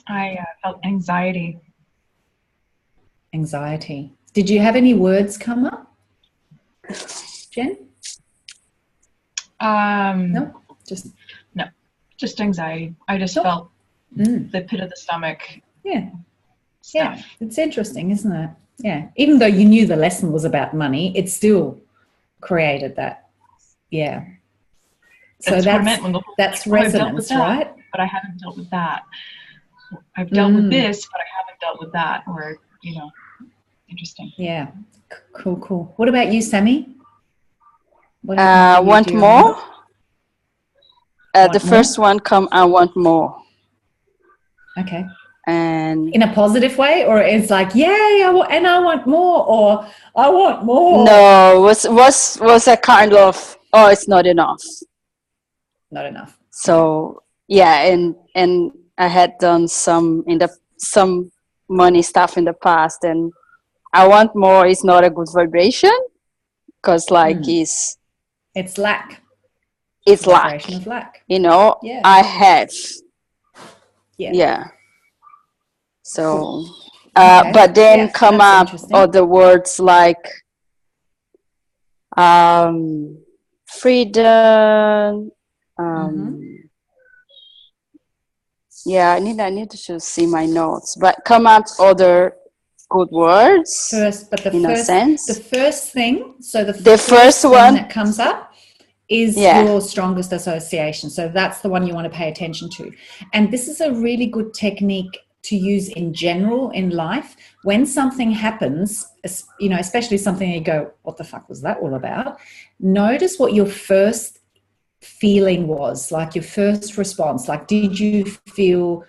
I felt anxiety. Anxiety. Did you have any words come up, Jen? No, just anxiety. I just felt the pit of the stomach. Yeah. Stuff. Yeah, it's interesting, isn't it? Yeah. Even though you knew the lesson was about money, it still created that. Yeah. So that's resonance, right? But I haven't dealt with that. I've dealt with this, but I haven't dealt with that. Or, interesting. Yeah. Cool. What about you, Sammy? Want more? The first one, I want more. Okay. And in a positive way, or it's like, yay, I want more, or I want more? No, was a kind of, oh, it's not enough. Not enough. So yeah, and I had done some money stuff in the past, and I want more is not a good vibration, because like it's lack. It's vibration of lack. You know, yeah. I have. Yeah. So, okay. But then come up other words like freedom. Yeah, I need to just see my notes, but come up other good words. The first thing. So the first one that comes up is your strongest association. So that's the one you want to pay attention to. And this is a really good technique to use in general in life. When something happens, you know, especially something you go, what the fuck was that all about? Notice what your first feeling was, like your first response. Like, did you feel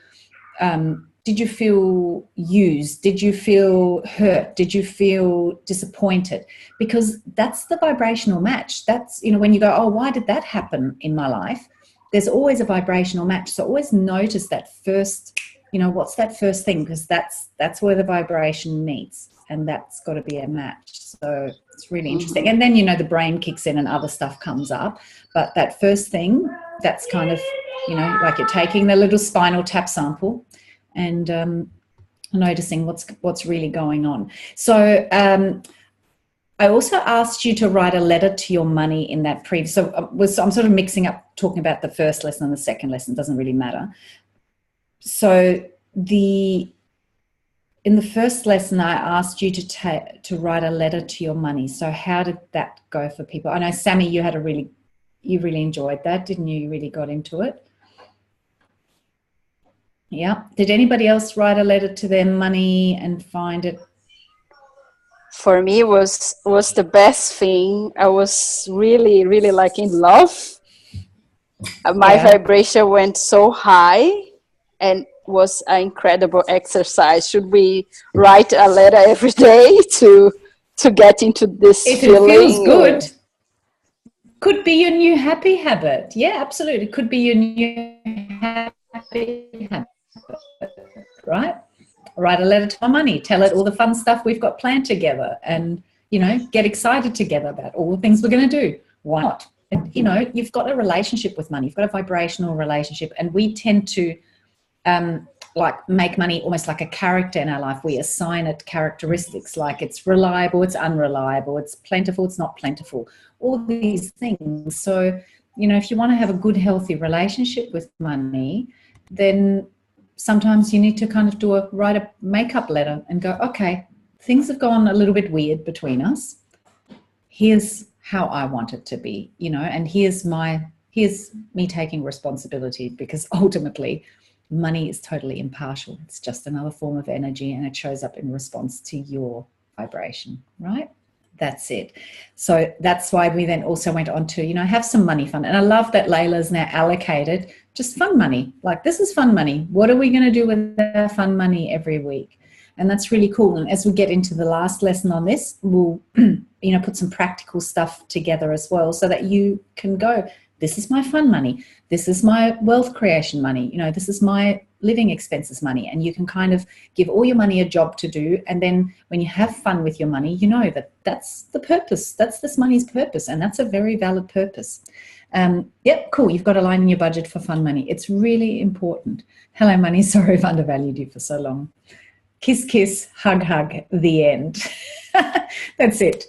used? Did you feel hurt? Did you feel disappointed? Because that's the vibrational match. That's, you know, when you go, oh, why did that happen in my life? There's always a vibrational match. So always notice that first, you know, what's that first thing? Because that's where the vibration meets, and that's got to be a match. So it's really interesting. And then, you know, the brain kicks in and other stuff comes up. But that first thing, that's kind of, you know, like you're taking the little spinal tap sample and noticing what's really going on. So I also asked you to write a letter to your money in that previous. So I'm sort of mixing up talking about the first lesson and the second lesson. Doesn't really matter. So in the first lesson, I asked you to write a letter to your money. So how did that go for people? I know, Sammy, you really enjoyed that, didn't you? You really got into it. Yeah. Did anybody else write a letter to their money and find it? For me, was the best thing. I was really, really like in love. My vibration went so high, and was an incredible exercise. Should we write a letter every day to get into this feeling? It feels good. Could be your new happy habit. Yeah, absolutely. Could be your new happy habit, right? Write a letter to my money. Tell it all the fun stuff we've got planned together, and, you know, get excited together about all the things we're going to do. Why not? And, you know, you've got a relationship with money. You've got a vibrational relationship, and we tend to like make money almost like a character in our life. We assign it characteristics, like it's reliable, it's unreliable, it's plentiful, it's not plentiful, all these things. So, you know, if you want to have a good, healthy relationship with money, then sometimes you need to kind of write a makeup letter and go, okay, things have gone a little bit weird between us. Here's how I want it to be, you know, and here's me taking responsibility, because ultimately money is totally impartial. It's just another form of energy, and it shows up in response to your vibration, right? That's it. So that's why we then also went on to, you know, have some money fun. And I love that Layla's now allocated just fun money. Like, this is fun money. What are we going to do with our fun money every week? And that's really cool. And as we get into the last lesson on this, we'll, you know, put some practical stuff together as well, so that you can go, this is my fun money. This is my wealth creation money. You know, this is my living expenses money. And you can kind of give all your money a job to do. And then when you have fun with your money, you know that that's the purpose. That's this money's purpose. And that's a very valid purpose. Yep, cool. You've got a line in your budget for fun money. It's really important. Hello, money. Sorry I've undervalued you for so long. Kiss, kiss, hug, hug, the end. That's it.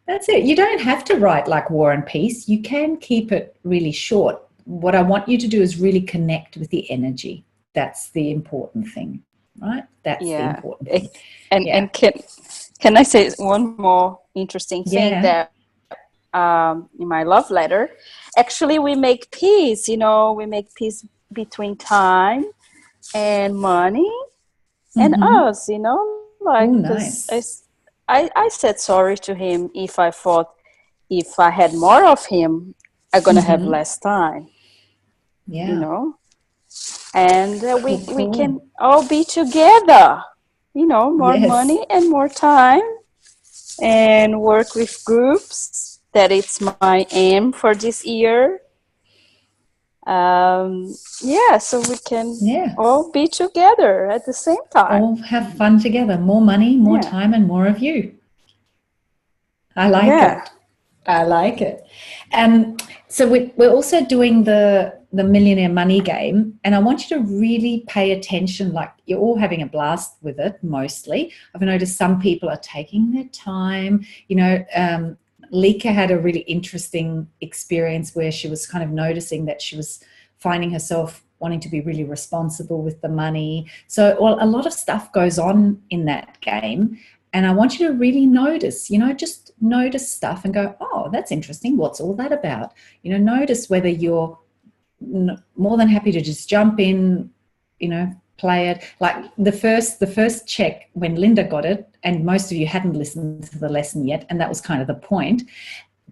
That's it. You don't have to write like War and Peace. You can keep it really short. What I want you to do is really connect with the energy. That's the important thing, right? That's the important thing. And can I say one more interesting thing that in my love letter, actually we make peace, you know, we make peace between time and money and us, you know, like, nice. I said sorry to him if I thought if I had more of him, I'm going to have less time. Yeah. You know? and we can all be together, you know, more money and more time, and work with groups. That it's my aim for this year. So we can all be together at the same time. All have fun together. More money, more time, and more of you. I like it. I like it. So we're also doing the Millionaire Money Game, and I want you to really pay attention. Like, you're all having a blast with it, mostly. I've noticed some people are taking their time. You know, Lika had a really interesting experience where she was kind of noticing that she was finding herself wanting to be really responsible with the money. So a lot of stuff goes on in that game. And I want you to really notice, you know, just notice stuff and go, oh, that's interesting. What's all that about? You know, notice whether you're more than happy to just jump in, you know, play it. Like the first check when Linda got it, and most of you hadn't listened to the lesson yet, and that was kind of the point,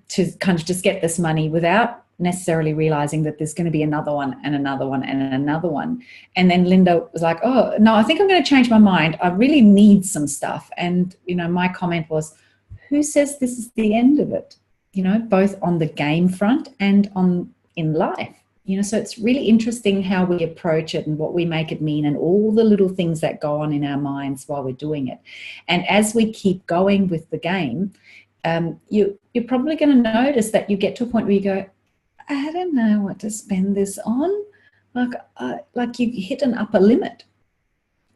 to kind of just get this money without necessarily realizing that there's going to be another one and another one and another one. And then Linda was like, oh, no, I think I'm going to change my mind. I really need some stuff. And, you know, my comment was, who says this is the end of it? You know, both on the game front and in life. You know, so it's really interesting how we approach it and what we make it mean, and all the little things that go on in our minds while we're doing it. And as we keep going with the game, you're probably going to notice that you get to a point where you go, I don't know what to spend this on. Like you hit an upper limit.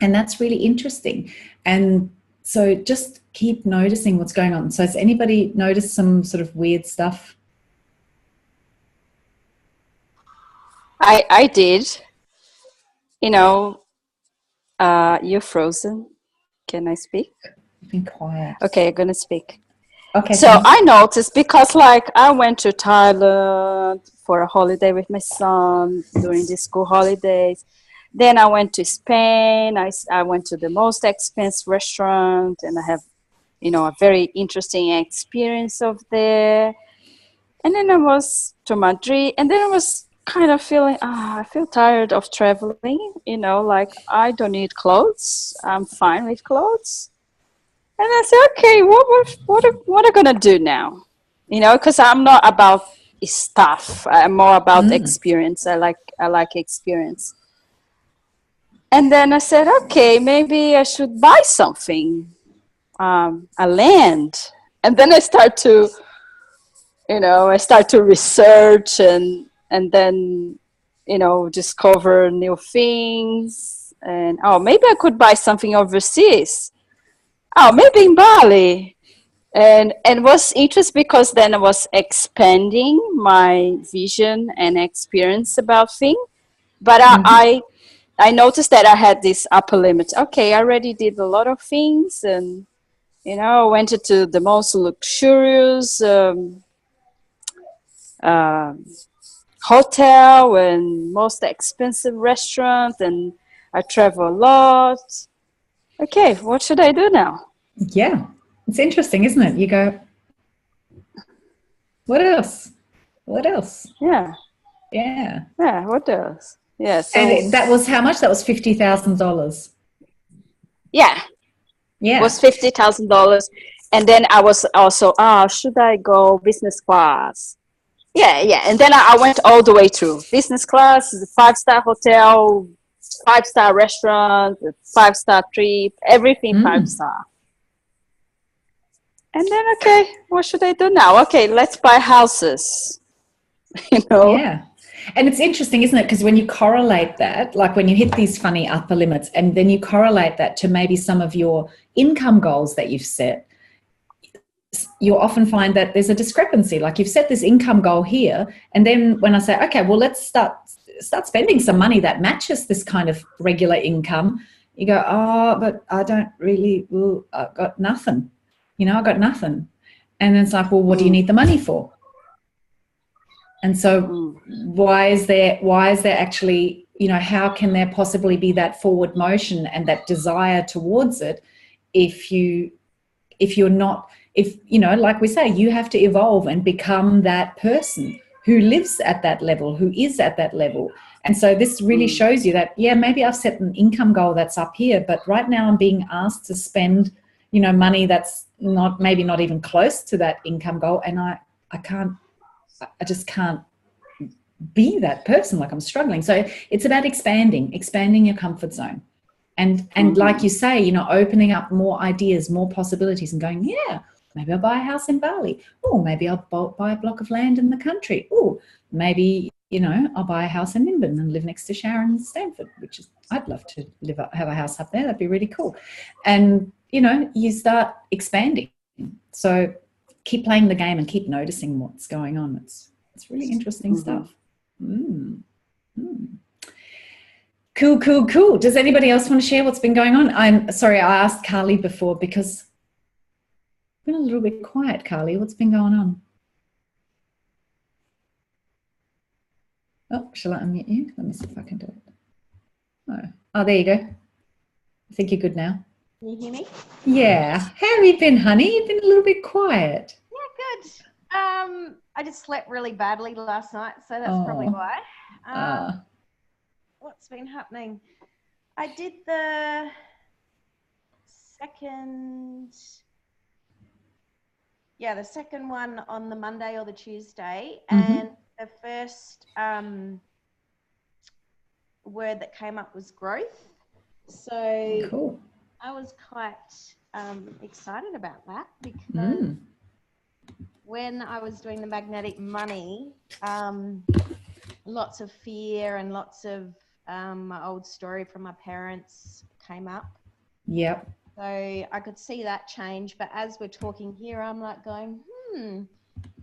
And that's really interesting. And so just keep noticing what's going on. So has anybody noticed some sort of weird stuff? I did. You know, you're frozen. Can I speak? You've been quiet. Okay, I'm going to speak. Okay. So I noticed, because like I went to Thailand for a holiday with my son during the school holidays. Then I went to Spain. I went to the most expensive restaurant, and I have, you know, a very interesting experience of there. And then I was to Madrid, and then I was kind of feeling, I feel tired of traveling, you know, like I don't need clothes. I'm fine with clothes. And I said, okay, what am I gonna do now? You know, because I'm not about stuff. I'm more about experience. I like experience. And then I said, okay, maybe I should buy something, a land. And then I start to research and then, you know, discover new things. And maybe I could buy something overseas. Maybe in Bali. And it was interesting because then I was expanding my vision and experience about things. But I noticed that I had this upper limit. Okay, I already did a lot of things, and, you know, I went to the most luxurious hotel and most expensive restaurant, and I travel a lot. Okay, what should I do now? Yeah, it's interesting, isn't it? You go, what else? What else? Yeah. Yeah. Yeah, what else? Yeah. So, and that was how much? That was $50,000. Yeah. Yeah. It was $50,000. And then I was also, should I go business class? Yeah. And then I went all the way through. Business class, 5-star hotel, 5-star restaurant, 5-star trip, everything 5-star. And then, okay, what should I do now? Okay, let's buy houses. You know? Yeah. And it's interesting, isn't it? Because when you correlate that, like when you hit these funny upper limits, and then you correlate that to maybe some of your income goals that you've set, you'll often find that there's a discrepancy. Like you've set this income goal here, and then when I say, okay, well, let's start spending some money that matches this kind of regular income, you go, but I don't really, I've got nothing. You know, I got nothing. And then it's like, well, what do you need the money for? And so why is there actually, you know, how can there possibly be that forward motion and that desire towards it if you're not, if, you know, like we say, you have to evolve and become that person who lives at that level, who is at that level. And so this really shows you that, yeah, maybe I've set an income goal that's up here, but right now I'm being asked to spend, you know, money that's maybe not even close to that income goal. And I just can't be that person. Like, I'm struggling. So it's about expanding your comfort zone. And like you say, you know, opening up more ideas, more possibilities, and going, yeah, maybe I'll buy a house in Bali. Oh, maybe I'll buy a block of land in the country. Oh, maybe, you know, I'll buy a house in Nimbin and live next to Sharon and Stanford, which is, I'd love to have a house up there. That'd be really cool. And, you know, you start expanding. So keep playing the game and keep noticing what's going on. It's really interesting stuff. Cool. Does anybody else want to share what's been going on? I'm sorry, I asked Carly before because I've been a little bit quiet. Carly, what's been going on? Oh, shall I unmute you? Let me see if I can do it. Oh, there you go. I think you're good now. Can you hear me? Yeah. How have you been, honey? You've been a little bit quiet. Yeah, good. I just slept really badly last night, so that's probably why. What's been happening? I did the second one on the Monday or the Tuesday, and the first word that came up was growth. So cool. I was quite excited about that because when I was doing the magnetic money, lots of fear and lots of my old story from my parents came up. Yep. So I could see that change. But as we're talking here, I'm like going,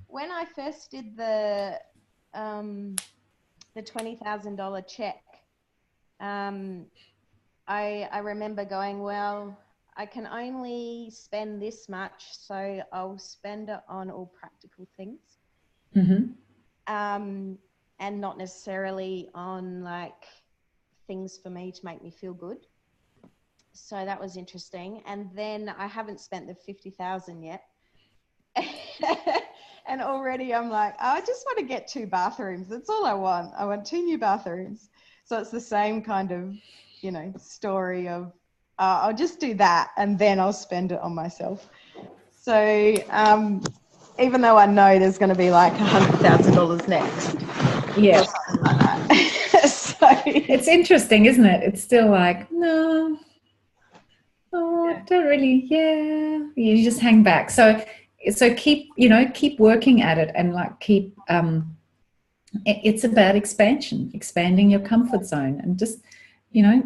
when I first did the $20,000 check, I remember going, well, I can only spend this much, so I'll spend it on all practical things. And not necessarily on like things for me to make me feel good. So that was interesting. And then I haven't spent the 50,000 yet. And already I'm like, I just want to get 2 bathrooms. That's all I want. I want 2 new bathrooms. So it's the same kind of, you know, story of I'll just do that and then I'll spend it on myself. So even though I know there's going to be like $100,000 next. Yeah. Like that. So it's interesting, isn't it? It's still like, no, I don't really, you just hang back. So keep, you know, keep working at it and like keep, it's about expanding your comfort zone and just, you know,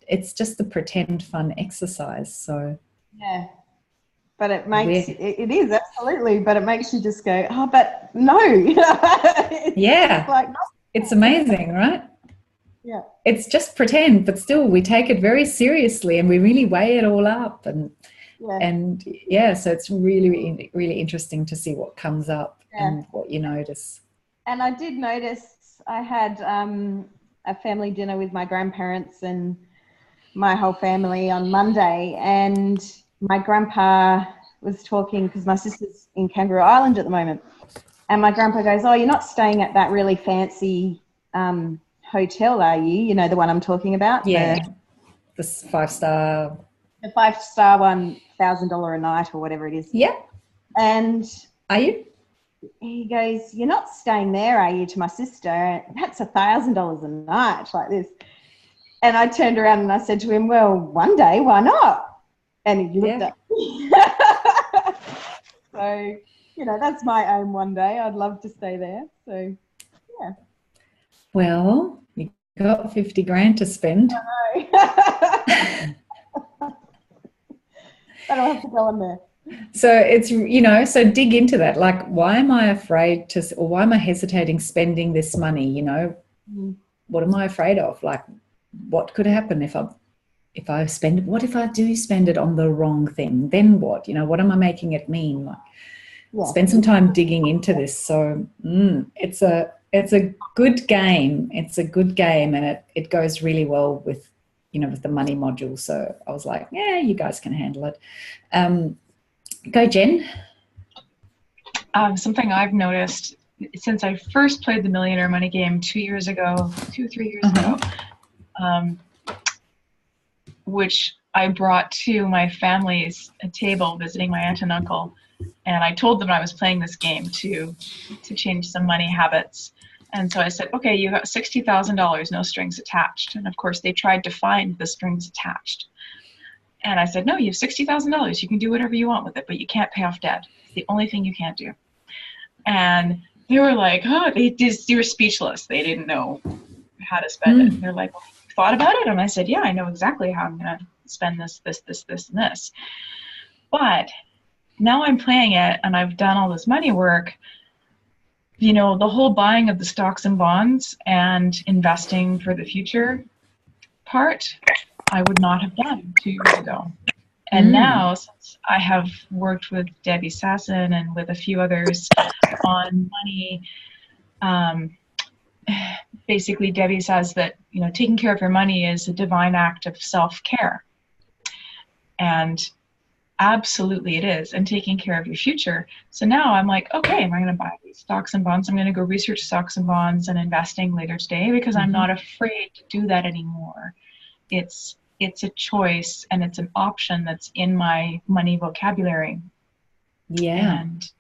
it's just a pretend fun exercise. So yeah. But it makes, it is, absolutely, but it makes you just go, oh, but no. Yeah, like, no. It's amazing, right? Yeah. It's just pretend, but still we take it very seriously and we really weigh it all up. And so it's really, really interesting to see what comes up and what you notice. And I did notice I had a family dinner with my grandparents and my whole family on Monday, and my grandpa was talking because my sister's in Kangaroo Island at the moment, and my grandpa goes, oh, you're not staying at that really fancy hotel, are you? You know, the one I'm talking about? Yeah, the 5-star. The 5-star one, $1,000 a night or whatever it is. Yeah. And are you? He goes, you're not staying there, are you, to my sister? That's $1,000 a night, like this. And I turned around and I said to him, well, one day, why not? And he looked at me. So, you know, that's my aim one day. I'd love to stay there. So, yeah. Well, you got 50 grand to spend. I know. I don't have to go on there. So it's, you know, so dig into that. Like, why am I afraid to, or why am I hesitating spending this money? You know, what am I afraid of? Like, what could happen if I spend it? What if I do spend it on the wrong thing? Then what? You know, what am I making it mean? Like, spend some time digging into this. So it's a good game. It's a good game, and it goes really well with, you know, with the money module. So I was like, yeah, you guys can handle it. Go, Jen. Something I've noticed since I first played the Millionaire Money game 3 years ago, which I brought to my family's table visiting my aunt and uncle. And I told them I was playing this game to change some money habits. And so I said, okay, you got $60,000, no strings attached. And of course they tried to find the strings attached. And I said, no, you have $60,000. You can do whatever you want with it, but you can't pay off debt. It's the only thing you can't do. And they were like, oh, they were speechless. They didn't know how to spend it. And they're like, well, you thought about it? And I said, yeah, I know exactly how I'm going to spend this, and this. But now I'm playing it and I've done all this money work. You know, the whole buying of the stocks and bonds and investing for the future part, I would not have done 2 years ago. And now, since I have worked with Debbie Sasson and with a few others on money, basically Debbie says that, you know, taking care of your money is a divine act of self-care. And absolutely it is, and taking care of your future. So now I'm like, okay, am I going to buy these stocks and bonds? I'm going to go research stocks and bonds and investing later today because I'm not afraid to do that anymore. It's a choice and it's an option that's in my money vocabulary. Yeah. And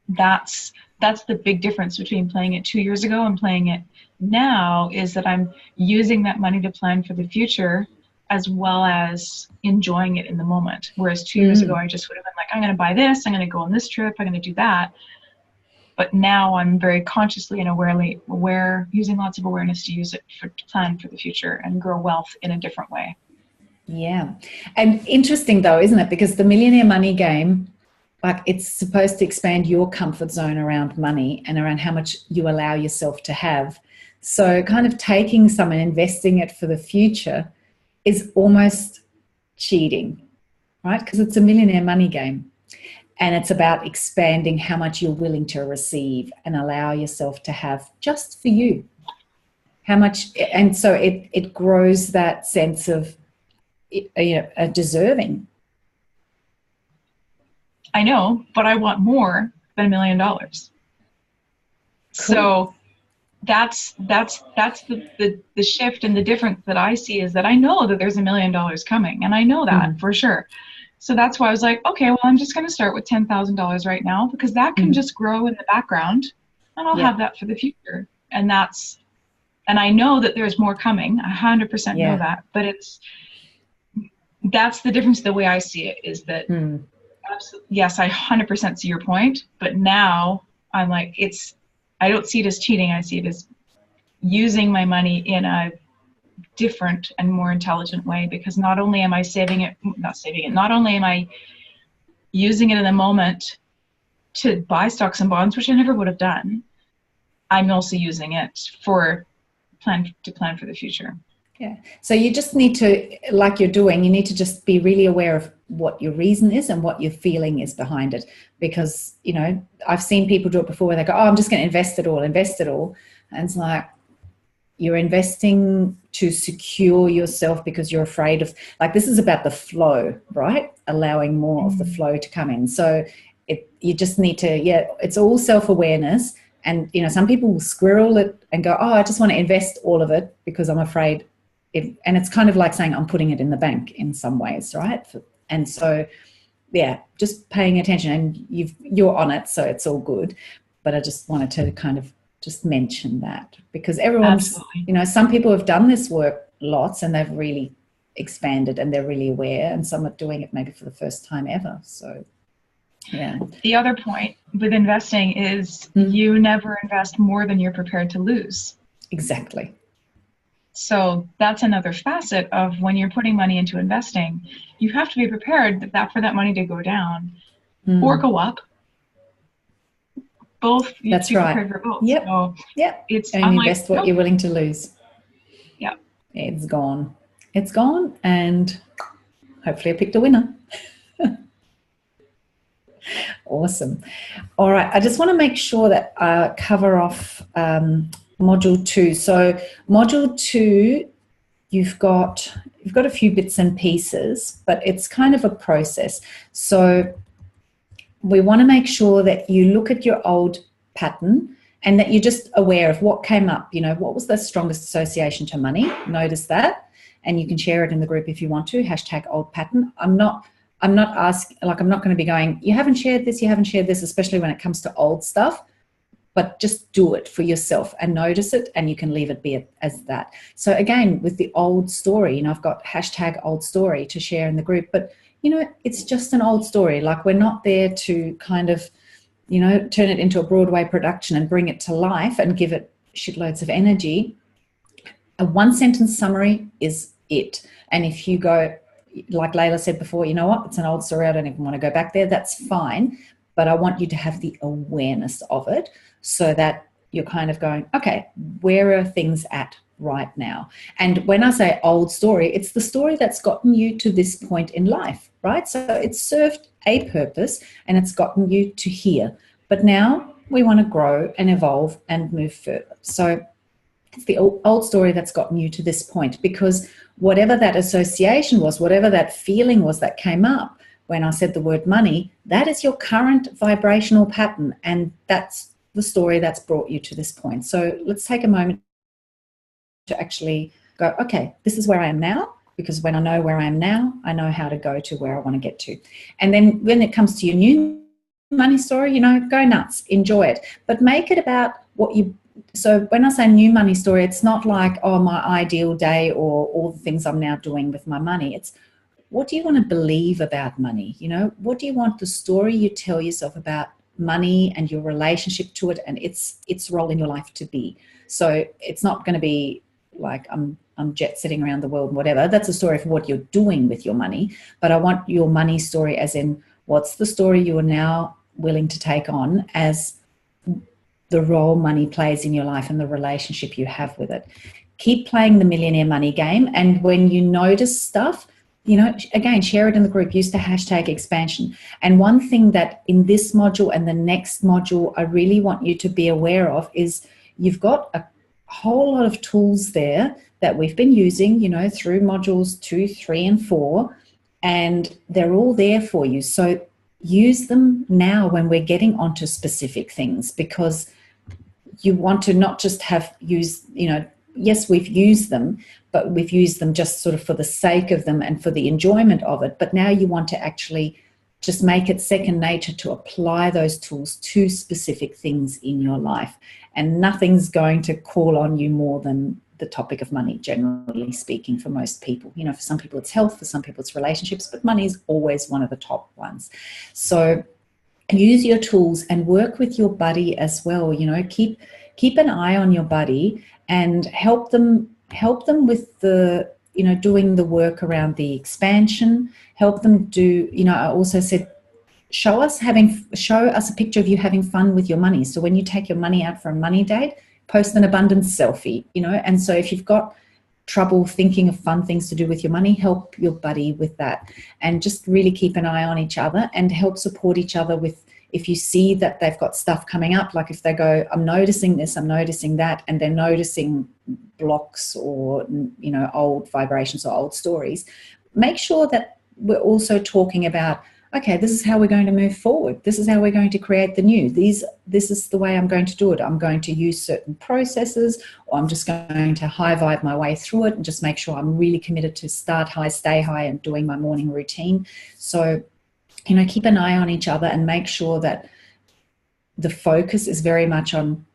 that's the big difference between playing it 2 years ago and playing it now, is that I'm using that money to plan for the future as well as enjoying it in the moment. Whereas 2 years ago, I just would have been like, I'm going to buy this, I'm going to go on this trip, I'm going to do that. But now I'm very consciously and aware, using lots of awareness to use it to plan for the future and grow wealth in a different way. Yeah. And interesting though, isn't it? Because the Millionaire Money game, like, it's supposed to expand your comfort zone around money and around how much you allow yourself to have. So kind of taking some and investing it for the future is almost cheating, right? Because it's a Millionaire Money game. And it's about expanding how much you're willing to receive and allow yourself to have just for you. How much, and so it grows that sense of, you know, deserving. I know, but I want more than $1 million. Cool. So that's the shift, and the difference that I see is that I know that there's $1 million coming, and I know that for sure. So that's why I was like, okay, well, I'm just going to start with $10,000 right now, because that can just grow in the background, and I'll have that for the future. And I know that there's more coming. I 100% know that, but that's the difference. The way I see it is that, yes, I 100% see your point, but now I'm like, I don't see it as cheating. I see it as using my money in a different and more intelligent way, because not only am I not only am I using it in the moment to buy stocks and bonds, which I never would have done, I'm also using it to plan for the future. Yeah. So you just need to, like you're doing, you need to just be really aware of what your reason is and what your feeling is behind it. Because, you know, I've seen people do it before where they go, oh, I'm just going to invest it all. And it's like, you're investing to secure yourself because you're afraid of, like, this is about the flow, right? Allowing more of the flow to come in. So you just need to, it's all self-awareness. And, you know, some people will squirrel it and go, oh, I just want to invest all of it because I'm afraid. And it's kind of like saying I'm putting it in the bank in some ways, right? And so, just paying attention, and you're on it, so it's all good. But I just wanted to kind of just mention that, because everyone's, you know, some people have done this work lots and they've really expanded and they're really aware, and some are doing it maybe for the first time ever. So, yeah. The other point with investing is you never invest more than you're prepared to lose. Exactly. So that's another facet of when you're putting money into investing, you have to be prepared for that money to go down or go up. Both. That's right. Prepared for both. Yep. So and invest what you're willing to lose. Yeah. It's gone. It's gone, and hopefully I picked a winner. Awesome. All right. I just want to make sure that I cover off Module 2. So Module 2, you've got a few bits and pieces, but it's kind of a process. So we want to make sure that you look at your old pattern and that you're just aware of what came up. You know, what was the strongest association to money? Notice that, and you can share it in the group if you want to. #old pattern. I'm not asking, like, I'm not going to be going, you haven't shared this, especially when it comes to old stuff. But just do it for yourself and notice it, and you can leave it be as that. So again, with the old story, you know, I've got #old story to share in the group, but you know, it's just an old story. Like, we're not there to kind of, you know, turn it into a Broadway production and bring it to life and give it shitloads of energy. A 1-sentence summary is it. And if you go, like Layla said before, you know what, it's an old story, I don't even want to go back there, that's fine. But I want you to have the awareness of it so that you're kind of going, okay, where are things at right now? And when I say old story, it's the story that's gotten you to this point in life, right? So it's served a purpose and it's gotten you to here. But now we want to grow and evolve and move further. So it's the old story that's gotten you to this point, because whatever that association was, whatever that feeling was that came up when I said the word money, that is your current vibrational pattern, and that's the story that's brought you to this point. So let's take a moment to actually go, okay, this is where I am now, because when I know where I am now, I know how to go to where I want to get to. And then when it comes to your new money story, you know, go nuts, enjoy it, but make it about what you. So when I say new money story, it's not like, oh, my ideal day or all the things I'm now doing with my money. It's, what do you want to believe about money? You know, what do you want the story you tell yourself about money and your relationship to it and its role in your life to be? So it's not going to be like I'm jet setting around the world and whatever. That's a story for what you're doing with your money. But I want your money story as in, what's the story you are now willing to take on as the role money plays in your life and the relationship you have with it. Keep playing the millionaire money game. And when you notice stuff, you know, again, share it in the group, use the #expansion. And one thing that in this module and the next module, I really want you to be aware of is you've got a whole lot of tools there that we've been using, you know, through modules 2, 3, and 4, and they're all there for you. So use them now when we're getting onto specific things, because you want to not just have used, you know, yes, we've used them, but we've used them just sort of for the sake of them and for the enjoyment of it. But now you want to actually just make it second nature to apply those tools to specific things in your life. And nothing's going to call on you more than the topic of money, generally speaking, for most people. You know, for some people it's health, for some people it's relationships, but money is always one of the top ones. So use your tools and work with your buddy as well. You know, keep an eye on your buddy and help them with the, you know, doing the work around the expansion. Help them do, you know, I also said, show us a picture of you having fun with your money. So when you take your money out for a money date, post an abundance selfie, you know. And so if you've got trouble thinking of fun things to do with your money, help your buddy with that. And just really keep an eye on each other and help support each other with, if you see that they've got stuff coming up, like if they go, I'm noticing this, I'm noticing that, and they're noticing blocks or, you know, old vibrations or old stories, make sure that we're also talking about, okay, this is how we're going to move forward. This is how we're going to create the new. This is the way I'm going to do it. I'm going to use certain processes, or I'm just going to high vibe my way through it and just make sure I'm really committed to start high, stay high, and doing my morning routine. So, you know, keep an eye on each other and make sure that the focus is very much on,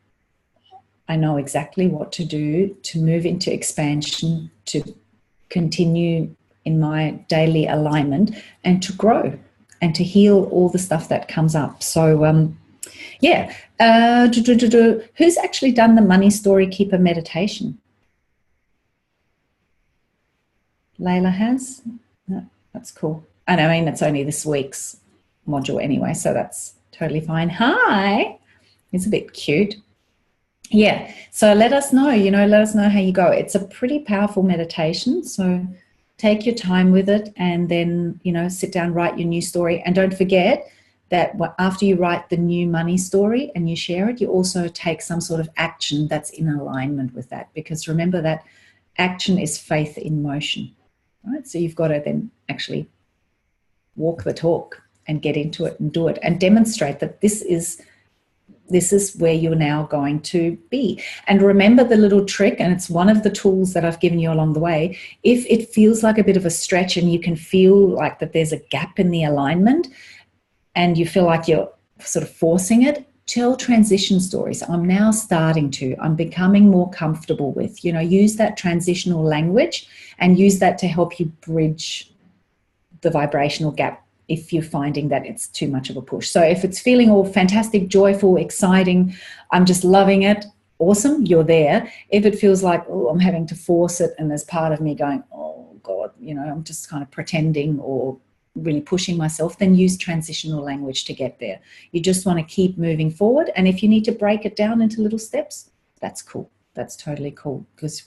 I know exactly what to do to move into expansion, to continue in my daily alignment, and to grow and to heal all the stuff that comes up. So, yeah. Who's actually done the Money Story Keeper meditation? Layla has? No, that's cool. And I mean, it's only this week's module anyway, so that's totally fine. Hi. It's a bit cute. Yeah. So let us know, you know, let us know how you go. It's a pretty powerful meditation. So take your time with it, and then, you know, sit down, write your new story. And don't forget that after you write the new money story and you share it, you also take some sort of action that's in alignment with that. Because remember that action is faith in motion, right? So you've got to then actually walk the talk and get into it and do it and demonstrate that this is this is where you're now going to be. And remember the little trick, and it's one of the tools that I've given you along the way. If it feels like a bit of a stretch and you can feel like that there's a gap in the alignment and you feel like you're sort of forcing it, tell transition stories. I'm becoming more comfortable with, use that transitional language and use that to help you bridge the vibrational gap if you're finding that it's too much of a push. So if it's feeling all fantastic, joyful, exciting, I'm just loving it, awesome, you're there. If it feels like, oh, I'm having to force it and there's part of me going, oh God, I'm just kind of pretending or really pushing myself, then use transitional language to get there. You just want to keep moving forward. And if you need to break it down into little steps, that's cool. That's totally cool, because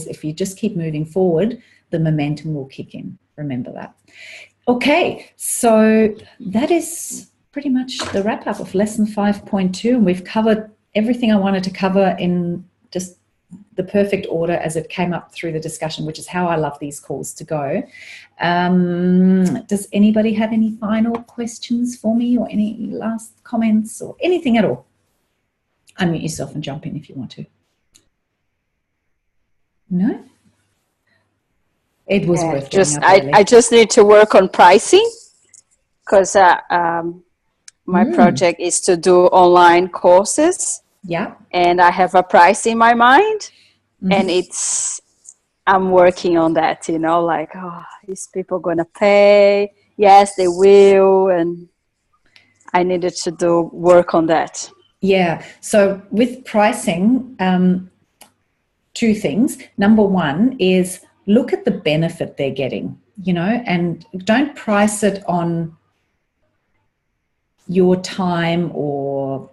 if you just keep moving forward, the momentum will kick in. Remember that. Okay, so that is pretty much the wrap up of lesson 5.2, and we've covered everything I wanted to cover in just the perfect order as it came up through the discussion, which is how I love these calls to go. Does anybody have any final questions for me, or any last comments or anything at all? Unmute yourself and jump in if you want to. No? It was worth getting up early. I just need to work on pricing, because my project is to do online courses. Yeah. And I have a price in my mind, and I'm working on that, like, oh, is people going to pay? Yes, they will. And I needed to do work on that. Yeah. So with pricing, two things. Number one is look at the benefit they're getting, and don't price it on your time or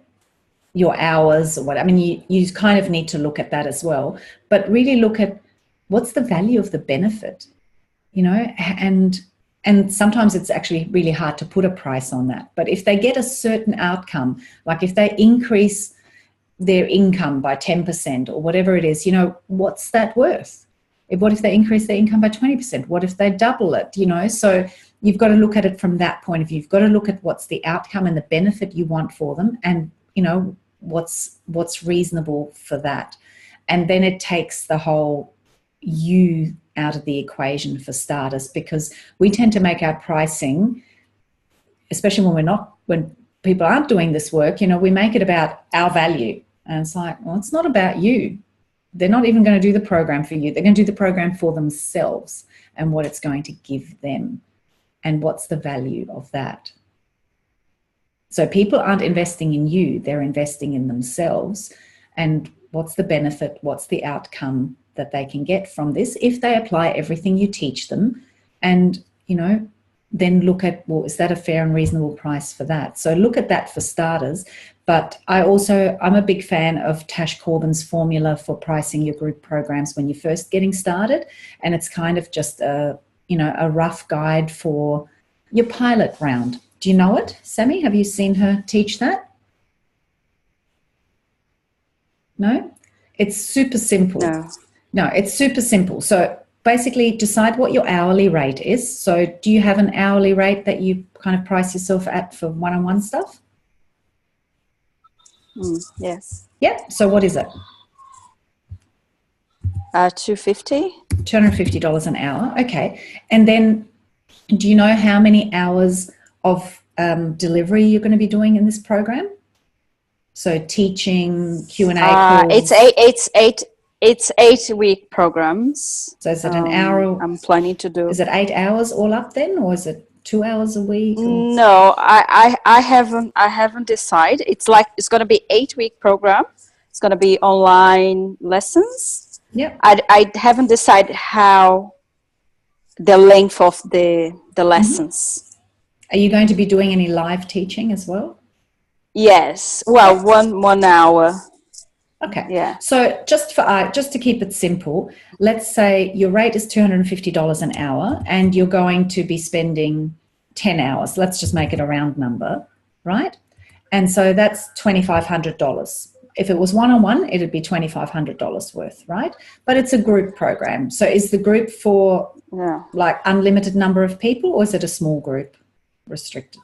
your hours or what. I mean, you kind of need to look at that as well, but really look at what's the value of the benefit, and sometimes it's actually really hard to put a price on that. But if they get a certain outcome, like if they increase their income by 10% or whatever it is, what's that worth? What if they increase their income by 20%? What if they double it? So you've got to look at it from that point of view. You've got to look at what's the outcome and the benefit you want for them, and what's reasonable for that. And then it takes the whole you out of the equation for starters, because we tend to make our pricing, especially when people aren't doing this work, we make it about our value. And it's like, well, it's not about you. They're not even going to do the program for you. They're going to do the program for themselves and what it's going to give them and what's the value of that. So people aren't investing in you, they're investing in themselves. And what's the benefit, what's the outcome that they can get from this if they apply everything you teach them, and, then look at, well, is that a fair and reasonable price for that? So look at that for starters. But I'm a big fan of Tash Corbin's formula for pricing your group programs when you're first getting started. And it's kind of just a rough guide for your pilot round. Do you know it, Sammy? Have you seen her teach that? No? It's super simple. No, it's super simple. So basically decide what your hourly rate is. So do you have an hourly rate that you kind of price yourself at for one-on-one stuff? Yes. Yeah. So what is it? $250. $250 an hour. Okay. And then do you know how many hours of delivery you're going to be doing in this program? So teaching, Q&A calls. It's 8-week programs. So is it an hour? I'm planning to do. Is it 8 hours all up then, or is it 2 hours a week? Or? No, I haven't decided. It's going to be 8-week program. It's going to be online lessons. Yeah. I haven't decided how the length of the lessons. Are you going to be doing any live teaching as well? Yes. Well, 1 hour. Okay. Yeah. So just to keep it simple, let's say your rate is $250 an hour and you're going to be spending 10 hours. Let's just make it a round number, right? And so that's $2,500. If it was one-on-one, it'd be $2,500 worth, right? But it's a group program. So is the group for like unlimited number of people, or is it a small group, restricted?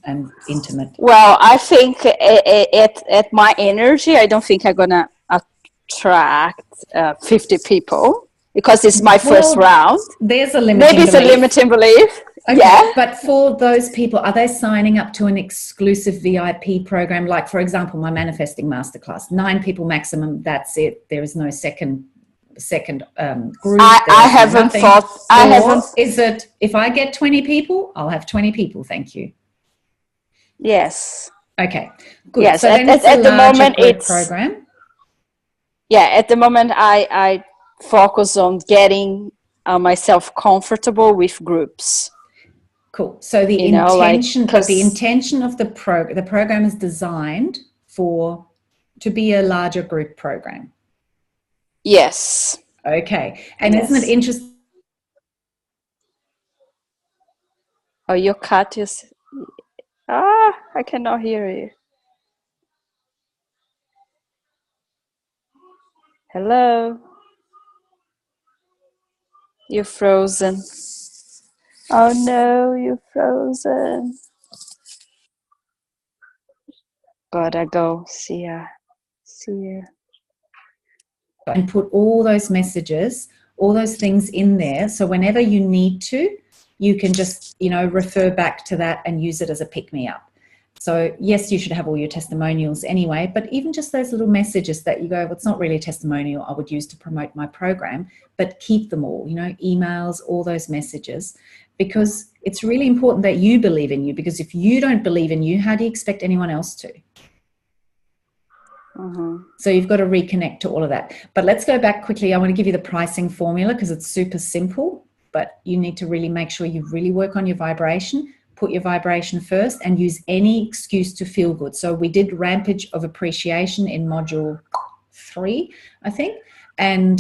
and intimate? Well, I think at my energy, I don't think I'm gonna attract 50 people because it's my first round. There's a limiting Maybe it's belief. a limiting belief. Okay, yeah. But for those people, are they signing up to an exclusive VIP program? Like, for example, my manifesting masterclass, 9 people maximum. That's it. There is no second group. I haven't thought. I haven't. Is it if I get 20 people, I'll have 20 people? Thank you. Yes. Okay. Good. Yes. So then it's at a the larger moment, group it's program. Yeah. At the moment, I focus on getting myself comfortable with groups. Cool. So the intention, but the intention of the program is designed to be a larger group program. Yes. Okay. And isn't it interesting? Oh, your cat is. I cannot hear you. Hello. You're frozen. Oh no, you're frozen. Gotta go. See ya. And put all those messages, all those things in there. So whenever you need to, you can just, refer back to that and use it as a pick-me-up. So yes, you should have all your testimonials anyway, but even just those little messages that you go, well, it's not really a testimonial I would use to promote my program, but keep them all, emails, all those messages, because it's really important that you believe in you, because if you don't believe in you, how do you expect anyone else to? So you've got to reconnect to all of that. But let's go back quickly. I want to give you the pricing formula because it's super simple, but you need to really make sure you really work on your vibration, put your vibration first, and use any excuse to feel good. So we did Rampage of Appreciation in module 3, I think, and,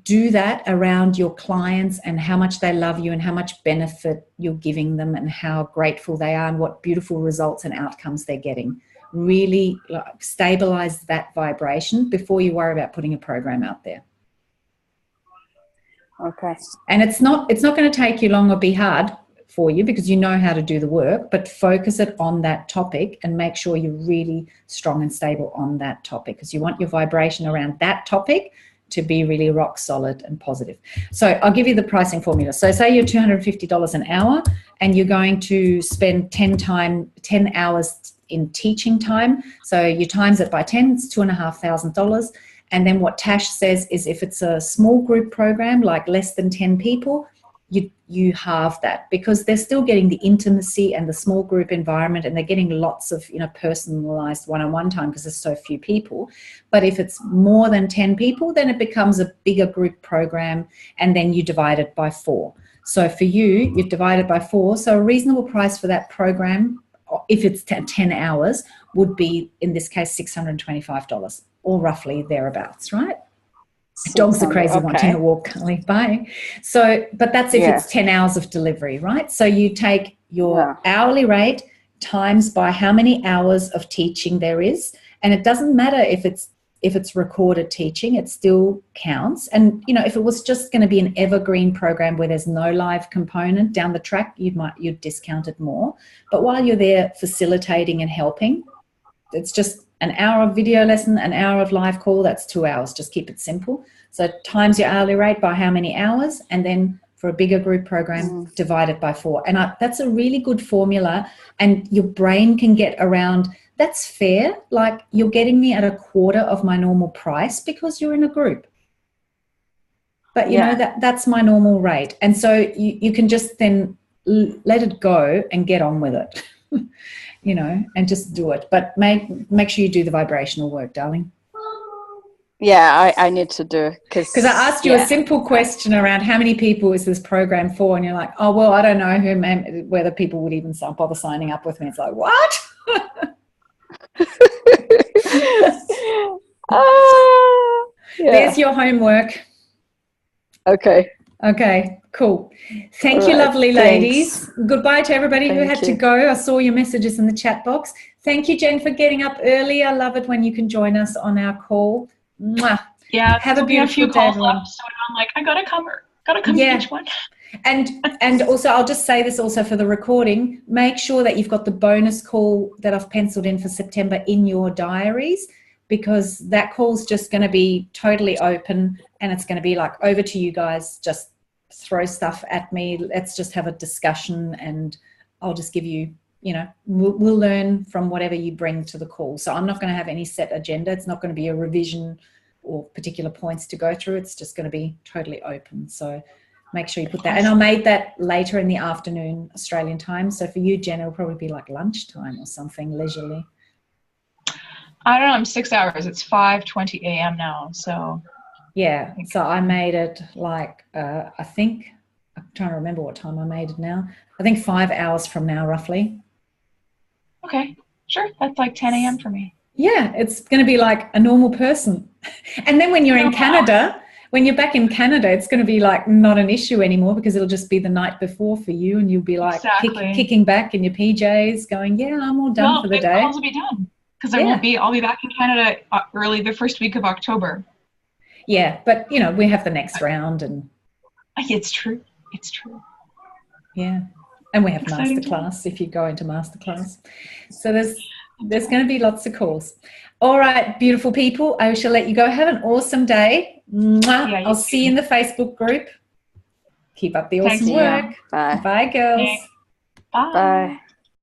do that around your clients and how much they love you and how much benefit you're giving them and how grateful they are and what beautiful results and outcomes they're getting. Really stabilize that vibration before you worry about putting a program out there. Okay. And it's not going to take you long or be hard for you because you know how to do the work, but focus it on that topic and make sure you're really strong and stable on that topic because you want your vibration around that topic to be really rock solid and positive. So I'll give you the pricing formula. So say you're $250 an hour and you're going to spend 10 hours in teaching time. So you times it by 10, it's $2,500. And then what Tash says is if it's a small group program, like less than 10 people, you halve that because they're still getting the intimacy and the small group environment and they're getting lots of personalized one-on-one time because there's so few people. But if it's more than 10 people, then it becomes a bigger group program and then you divide it by 4. So for you've divided by 4. So a reasonable price for that program, if it's 10 hours, would be, in this case, $625 or roughly thereabouts, right? Dogs are crazy wanting to walk, Carly. Bye. So, but that's if it's 10 hours of delivery, right? So you take your hourly rate times by how many hours of teaching there is. And it doesn't matter if it's recorded teaching, it still counts. And, if it was just going to be an evergreen program where there's no live component down the track, you'd discount it more. But while you're there facilitating and helping, it's just an hour of video lesson, an hour of live call, that's 2 hours. Just keep it simple. So times your hourly rate by how many hours, and then for a bigger group program, divide it by 4. And that's a really good formula, and your brain can get around, that's fair. Like, you're getting me at a quarter of my normal price because you're in a group. But, that's my normal rate. And so you can just then let it go and get on with it. And just do it. But make sure you do the vibrational work, darling. Yeah, I need to do it. Because I asked you a simple question around how many people is this program for? And you're like, oh, well, I don't know whether people would even bother signing up with me. It's like, what? There's your homework. Okay, cool. Thank you, lovely ladies. Goodbye to everybody who had to go. I saw your messages in the chat box. Thank you, Jen, for getting up early. I love it when you can join us on our call. Mwah. Yeah, have a beautiful few day, calls everyone. left, so I'm like, I gotta cover. Gotta come to each one. And also, I'll just say this also for the recording, make sure that you've got the bonus call that I've penciled in for September in your diaries, because that call's just going to be totally open, and it's going to be like, over to you guys, just throw stuff at me, let's just have a discussion, and I'll just give you, you know, we'll learn from whatever you bring to the call. So I'm not going to have any set agenda. It's not going to be a revision or particular points to go through. It's just going to be totally open. So make sure you put that. And I made that later in the afternoon Australian time. So for you, Jen, it'll probably be like lunchtime or something, leisurely. I don't know. I'm 6 hours. It's 5:20 a.m. now. So yeah. So I made it like, I think, I'm trying to remember what time I made it now. I think 5 hours from now, roughly. Okay. Sure. That's like 10 a.m. for me. Yeah. It's going to be like a normal person. And then when you're in Canada, when you're back in Canada, it's going to be like not an issue anymore, because it'll just be the night before for you, and you'll be like kicking back in your PJs going, yeah, I'm all done for the day. Calls will be done, because I'll be back in Canada early the first week of October. Yeah, but you know, we have the next round, and it's true. It's true. Yeah. And we have masterclass if you go into masterclass. So there's going to be lots of calls. All right, beautiful people, I shall let you go. Have an awesome day. Yeah, I'll see you in the Facebook group. Keep up the awesome work. Bye. Bye, girls. Bye. Bye.